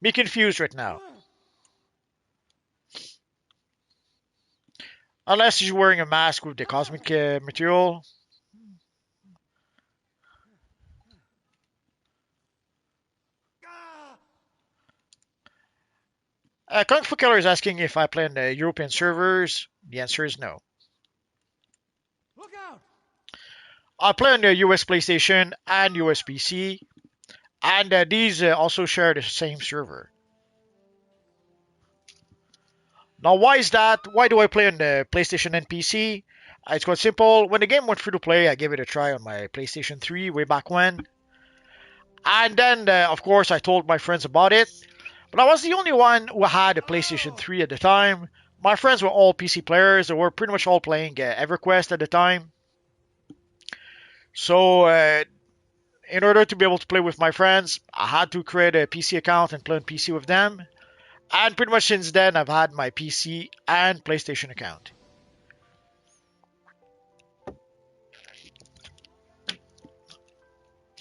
Be confused right now. Unless he's wearing a mask with the cosmic material. Kung Fu Killer is asking if I play on the European servers. The answer is no. Look out! I play on the US PlayStation and US PC, and these also share the same server. Now, why is that? Why do I play on the PlayStation and PC? It's quite simple. When the game went free to play, I gave it a try on my PlayStation 3 way back when. And then, of course, I told my friends about it. But I was the only one who had a PlayStation 3 at the time. My friends were all PC players. They were pretty much all playing EverQuest at the time. So, in order to be able to play with my friends, I had to create a PC account and play on PC with them. And pretty much since then, I've had my PC and PlayStation account.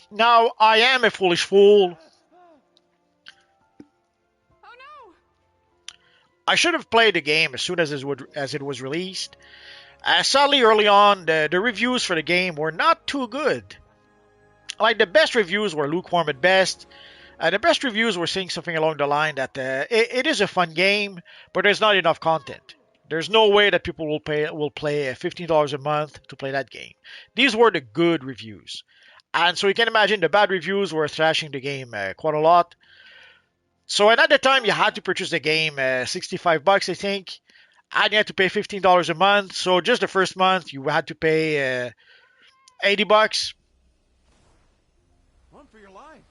Now, I am a foolish fool. Oh no! I should have played the game as soon as it was released. Sadly, early on, the reviews for the game were not too good. Like, the best reviews were lukewarm at best. The best reviews were saying something along the line that it is a fun game, but there's not enough content. There's no way that people will play $15 a month to play that game. These were the good reviews. And so you can imagine the bad reviews were thrashing the game quite a lot. So and at the time you had to purchase the game, 65 bucks I think, and you had to pay $15 a month. So just the first month you had to pay 80 bucks. Run for your life.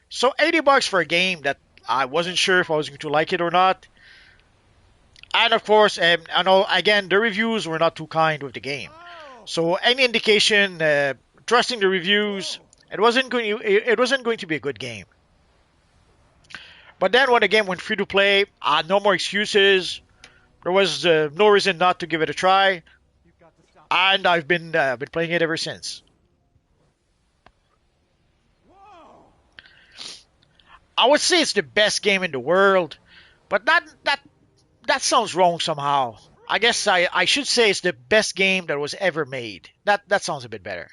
So 80 bucks for a game that I wasn't sure if I was going to like it or not. And of course, I know again the reviews were not too kind with the game. So any indication, trusting the reviews, it wasn't going to be a good game. But then when the game went free to play, no more excuses. There was no reason not to give it a try, You've got to stop. and I've been playing it ever since. Whoa! I would say it's the best game in the world, but that sounds wrong somehow. I guess I should say it's the best game that was ever made. That sounds a bit better.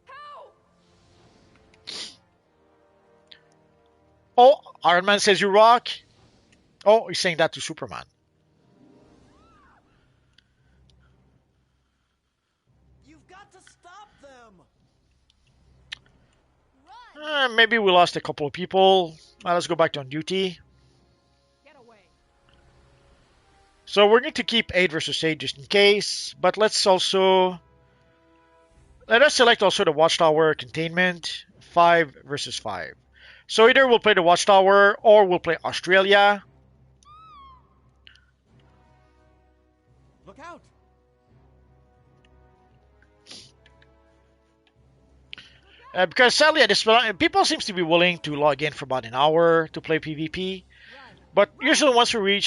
Help! Oh, Iron Man says you rock. Oh, he's saying that to Superman. You've got to stop them. Run! Maybe we lost a couple of people. Let's go back to on duty. Get away. So we're going to keep 8 versus 8 just in case, but let us select also the Watchtower containment, 5 versus 5. So either we'll play the Watchtower or we'll play Australia. Look out. Because sadly at this point, people seems to be willing to log in for about an hour to play PvP. But usually once we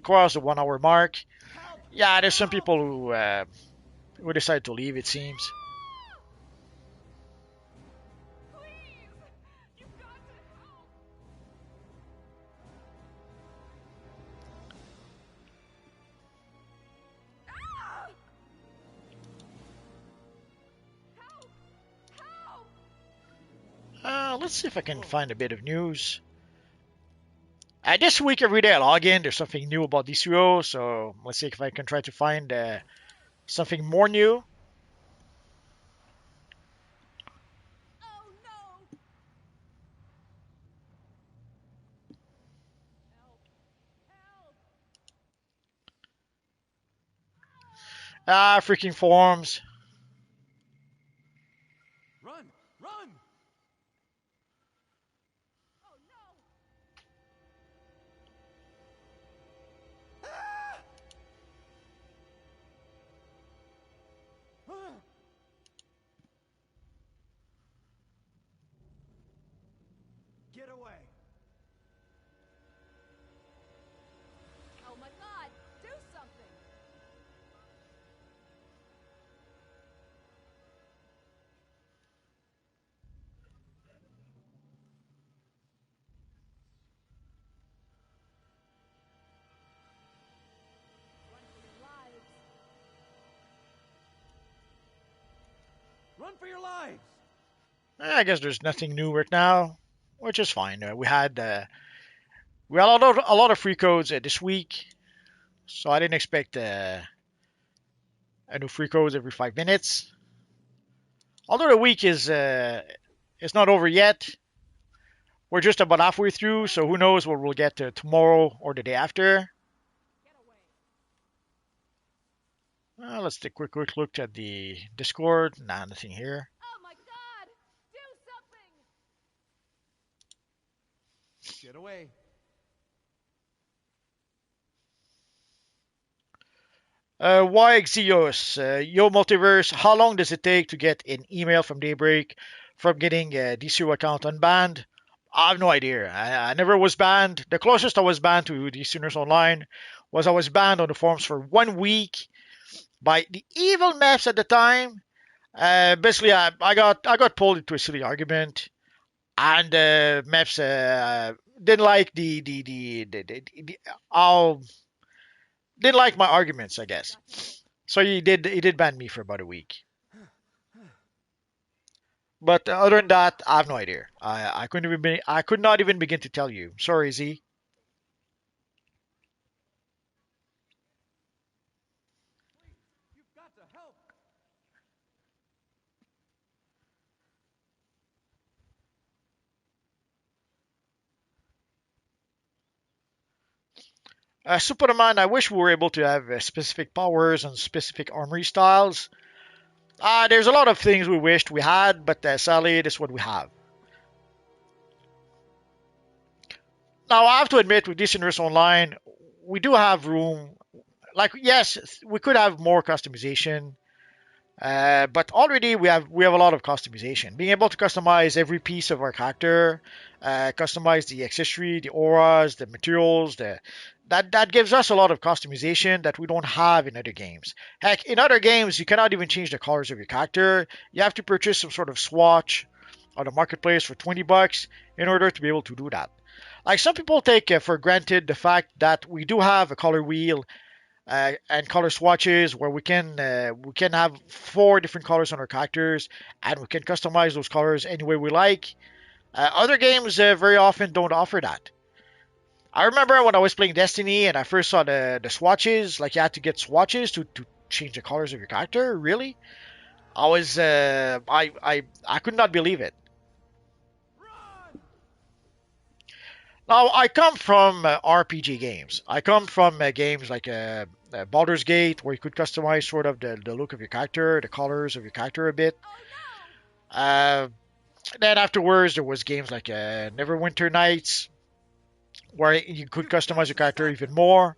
cross the 1 hour mark, yeah, there's some people who decide to leave, it seems. Please! You've got to help! Ah! Help! Help! Let's see if I can find a bit of news. This week, every day I log in, there's something new about DCUO, so let's see if I can try to find something more new. Oh no! Help! Help! Freaking forums. Run! Run! Oh no! Ah! Get away. Oh my god! Do something! Run for your lives! Run for your lives. I guess there's nothing new right now, which is fine. We had a lot of free codes this week, so I didn't expect a new free codes every 5 minutes. Although the week is it's not over yet. We're just about halfway through, so who knows what we'll get tomorrow or the day after. Get away! Let's take a quick look at the Discord. Nah, nothing here. Oh my god! Do something! Get away. YXeos, Yo Multiverse, how long does it take to get an email from Daybreak from getting a DCU account unbanned? I have no idea. I never was banned. The closest I was banned to DC Nurse Online was I was banned on the forums for 1 week by the evil maps at the time. Basically, I got pulled into a silly argument. and Meps didn't like the how didn't like my arguments, I guess. So he did ban me for about a week. But other than that, I have no idea. I could not even begin to tell you. Sorry, Z. You've got to help. Superman, I wish we were able to have specific powers and specific armory styles. There's a lot of things we wished we had, but sadly, that's what we have. Now, I have to admit, with this Universe Online, we do have room. Like, yes, we could have more customization, but already we have a lot of customization. Being able to customize every piece of our character, customize the accessory, the auras, the materials, that gives us a lot of customization that we don't have in other games. Heck, in other games you cannot even change the colors of your character. You have to purchase some sort of swatch on the marketplace for $20 in order to be able to do that. Like some people take for granted the fact that we do have a color wheel and color swatches where we can have four different colors on our characters and we can customize those colors any way we like. Other games very often don't offer that. I remember when I was playing Destiny and I first saw the swatches, like you had to get swatches to change the colors of your character. Really, I could not believe it. Now, I come from RPG games. I come from games like Baldur's Gate, where you could customize sort of the look of your character, the colors of your character a bit. Uh, then afterwards, there was games like Neverwinter Nights, where you could customize your character even more.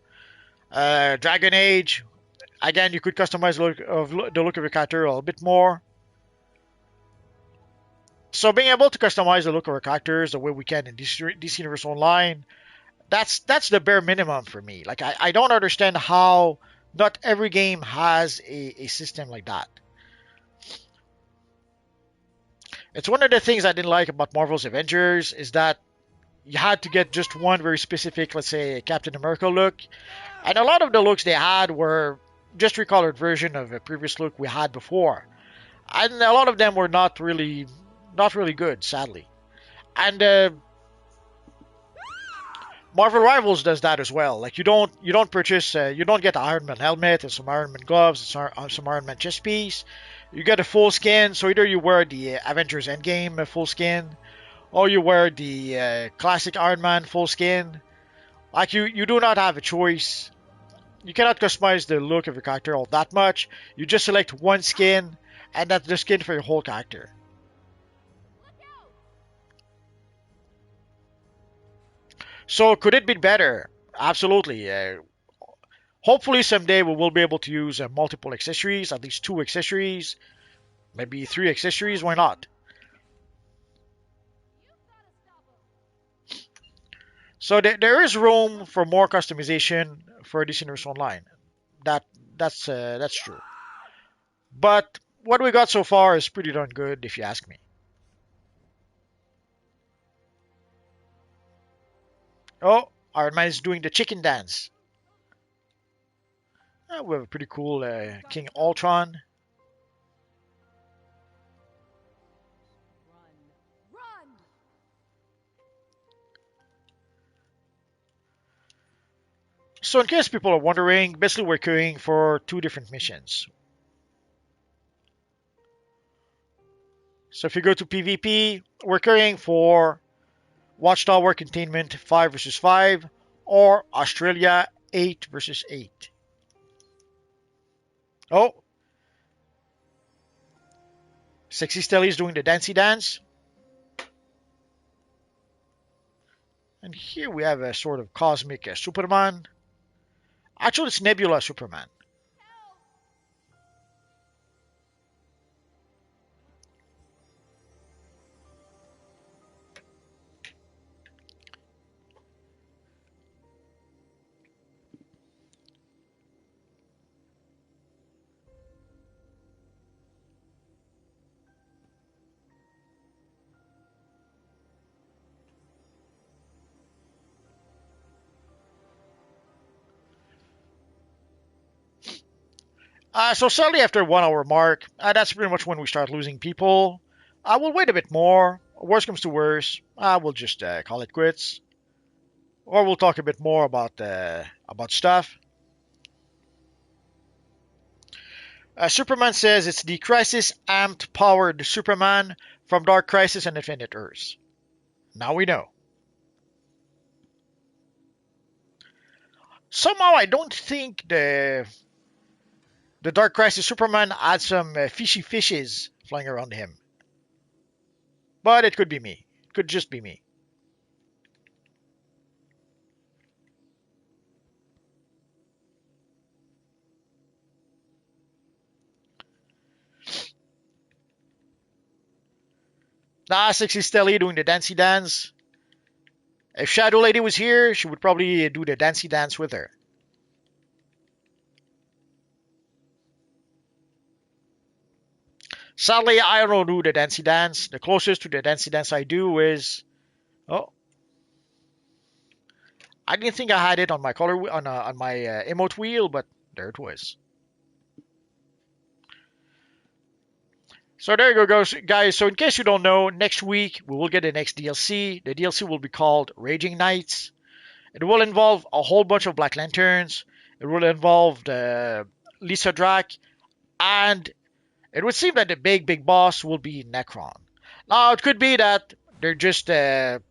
Dragon Age, again, you could customize the look of your character a little bit more. So being able to customize the look of our characters the way we can in DC Universe Online, that's the bare minimum for me. Like I don't understand how not every game has a system like that. It's one of the things I didn't like about Marvel's Avengers is that you had to get just one very specific, let's say, Captain America look, and a lot of the looks they had were just recolored version of a previous look we had before, and a lot of them were not really good, sadly. And Marvel Rivals does that as well. Like you don't purchase you don't get the Iron Man helmet and some Iron Man gloves and some Iron Man chest piece. You get a full skin. So either you wear the Avengers Endgame full skin, or you wear the classic Iron Man full skin. Like you do not have a choice. You cannot customize the look of your character all that much. You just select one skin, and that's the skin for your whole character. So could it be better? Absolutely. Hopefully someday we will be able to use multiple accessories, at least two accessories, maybe three accessories. Why not? So there is room for more customization for this Universe Online. That that's true. But what we got so far is pretty darn good, if you ask me. Oh, Iron Man is doing the chicken dance. We have a pretty cool King Ultron. Run! So in case people are wondering, basically we're queuing for two different missions. So if you go to PvP, we're queuing for Watchtower Containment 5 versus 5 or Australia 8 versus 8. Oh, Sexy Stelly is doing the dancey dance. And here we have a sort of cosmic Superman. Actually, it's Nebula Superman. So sadly, after 1 hour mark, that's pretty much when we start losing people. I will wait a bit more. Worst comes to worst, we'll just call it quits, or we'll talk a bit more about stuff. Superman says it's the Crisis amped powered Superman from Dark Crisis and Infinite Earths. Now we know. Somehow I don't think the Dark Crisis Superman had some fishy fishes flying around him. But it could be me. It could just be me. Nah, Sexy Stelly doing the dancey dance. If Shadow Lady was here, she would probably do the dancey dance with her. Sadly, I don't do the dancey dance. The closest to the dancey dance I do is... Oh. I didn't think I had it on my color on my emote wheel, but there it was. So there you go, guys. So in case you don't know, next week we will get the next DLC. The DLC will be called Raging Knights. It will involve a whole bunch of Black Lanterns. It will involve Lisa Drac, and it would seem that the big boss will be Necron. Now it could be that they're just could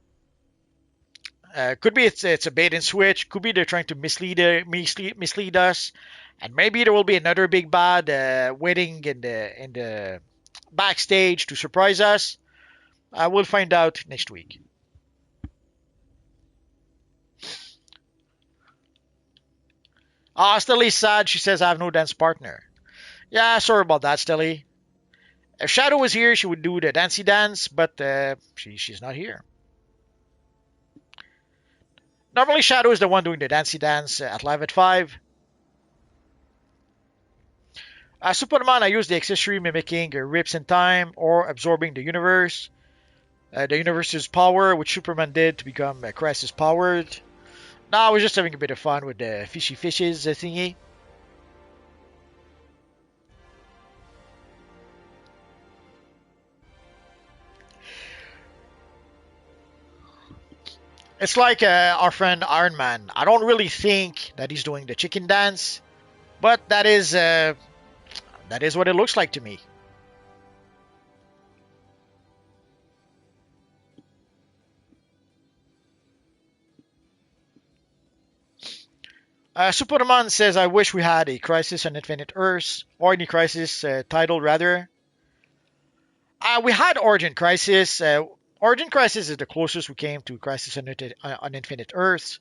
be it's a bait and switch. Could be they're trying to mislead us, and maybe there will be another big bad waiting in the backstage to surprise us. We'll find out next week. Stelly's sad. She says I have no dance partner. Yeah, sorry about that, Stelly. If Shadow was here, she would do the dancey dance, but she's not here. Normally, Shadow is the one doing the dancey dance at Live at 5. As Superman, I use the accessory mimicking rips in time or absorbing the universe. The universe's power, which Superman did to become Crisis powered. Now, I was just having a bit of fun with the fishy fishes thingy. It's like our friend Iron Man. I don't really think that he's doing the chicken dance, but that is what it looks like to me. Superman says, I wish we had a Crisis on Infinite Earths, or any Crisis title, rather. We had Origin Crisis. Origin Crisis is the closest we came to Crisis on Infinite Earths.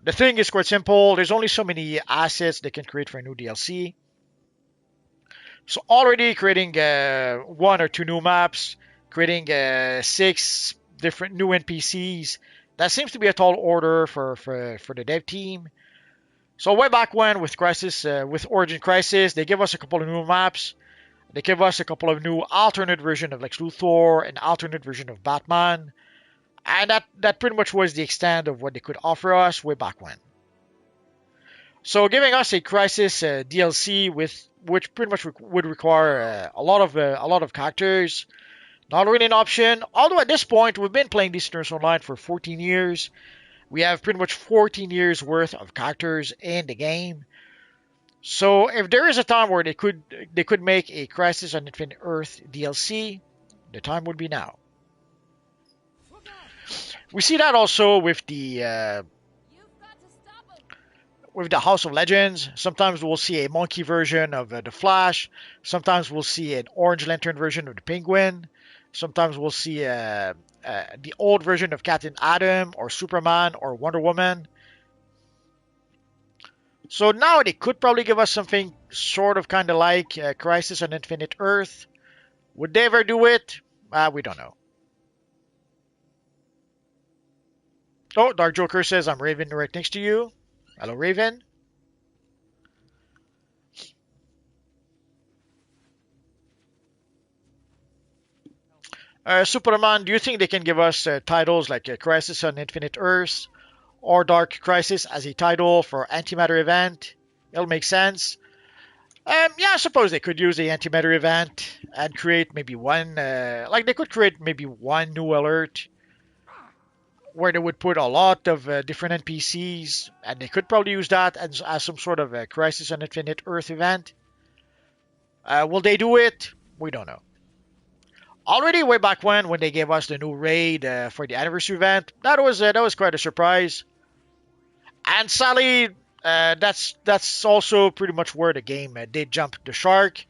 The thing is quite simple. There's only so many assets they can create for a new DLC. So already creating 1 or 2 new maps, creating 6 different new NPCs, that seems to be a tall order for the dev team. So way back when with Origin Crisis, they give us a couple of new maps. They give us a couple of new alternate version of Lex Luthor, an alternate version of Batman. And that pretty much was the extent of what they could offer us way back when. So giving us a Crisis DLC which pretty much would require a lot of characters, not really an option. Although at this point we've been playing DC Universe Online for 14 years. We have pretty much 14 years worth of characters in the game. So if there is a time where they could make a Crisis on Infinite Earth DLC, the time would be now. We see that also with the House of Legends. Sometimes we'll see a monkey version of the Flash. Sometimes we'll see an Orange Lantern version of the Penguin. Sometimes we'll see the old version of Captain Atom or Superman or Wonder Woman. So now they could probably give us something sort of kind of like Crisis on Infinite Earth. Would they ever do it? We don't know. Oh, Dark Joker says, I'm Raven right next to you. Hello, Raven. Superman, do you think they can give us titles like Crisis on Infinite Earths or Dark Crisis as a title for Antimatter event? It'll make sense. Yeah, I suppose they could use the antimatter event and create maybe one, like they could create maybe one new alert where they would put a lot of different NPCs, and they could probably use that as some sort of a Crisis on Infinite Earth event. Will they do it? We don't know. Already way back when they gave us the new raid for the anniversary event, that was quite a surprise. And sadly, that's also pretty much where the game did jump the shark.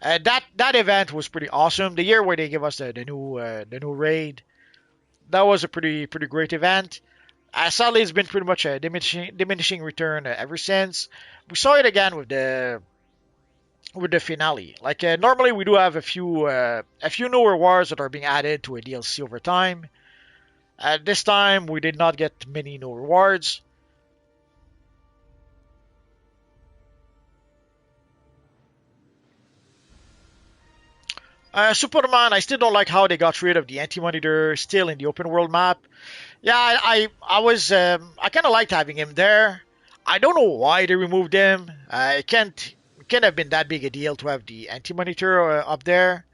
That event was pretty awesome. The year where they gave us the new raid, that was a pretty great event. Sadly, it's been pretty much a diminishing return ever since. We saw it again with the finale. Like normally, we do have a few new rewards that are being added to a DLC over time. This time, we did not get many new rewards. Superman, I still don't like how they got rid of the anti-monitor still in the open world map. Yeah, I kind of liked having him there. I don't know why they removed him. It can't have been that big a deal to have the anti-monitor up there,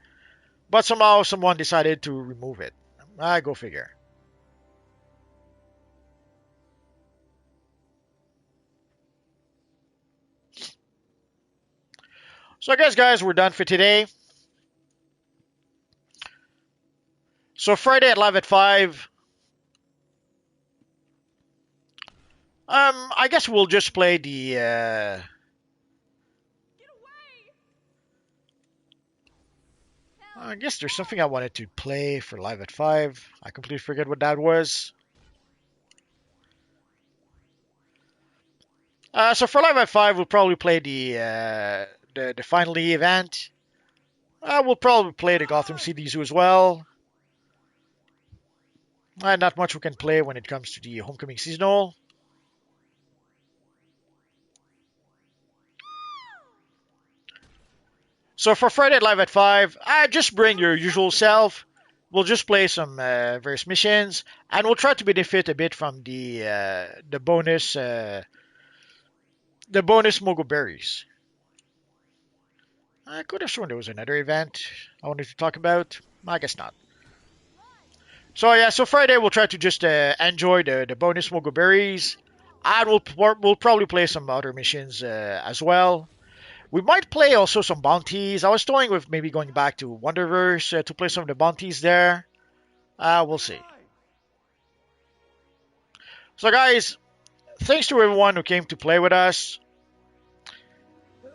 but somehow someone decided to remove it. Go figure. So I guess guys, we're done for today. So Friday at live at 5. I guess we'll just play the. Get away! I guess there's something I wanted to play for live at 5. I completely forget what that was. So for live at 5, we'll probably play the final event. We'll probably play the Gotham City Zoo as well. Not much we can play when it comes to the Homecoming Seasonal. So for Friday Live at 5, just bring your usual self. We'll just play some various missions, and we'll try to benefit a bit from the bonus Mogo Berries. I could have sworn there was another event I wanted to talk about. I guess not. So yeah, so Friday we'll try to just enjoy the bonus Mogo Berries, and we'll probably play some other missions as well. We might play also some bounties. I was toying with maybe going back to Wonderverse to play some of the bounties there. We'll see. So guys, thanks to everyone who came to play with us.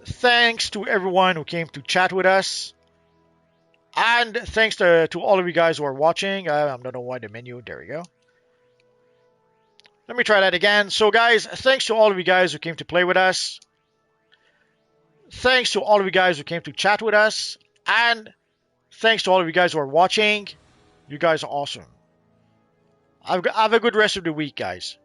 Thanks to everyone who came to chat with us. And thanks to all of you guys who are watching. I don't know why the menu. There we go. Let me try that again. So guys, thanks to all of you guys who came to play with us. Thanks to all of you guys who came to chat with us. And thanks to all of you guys who are watching. You guys are awesome. Have a good rest of the week, guys.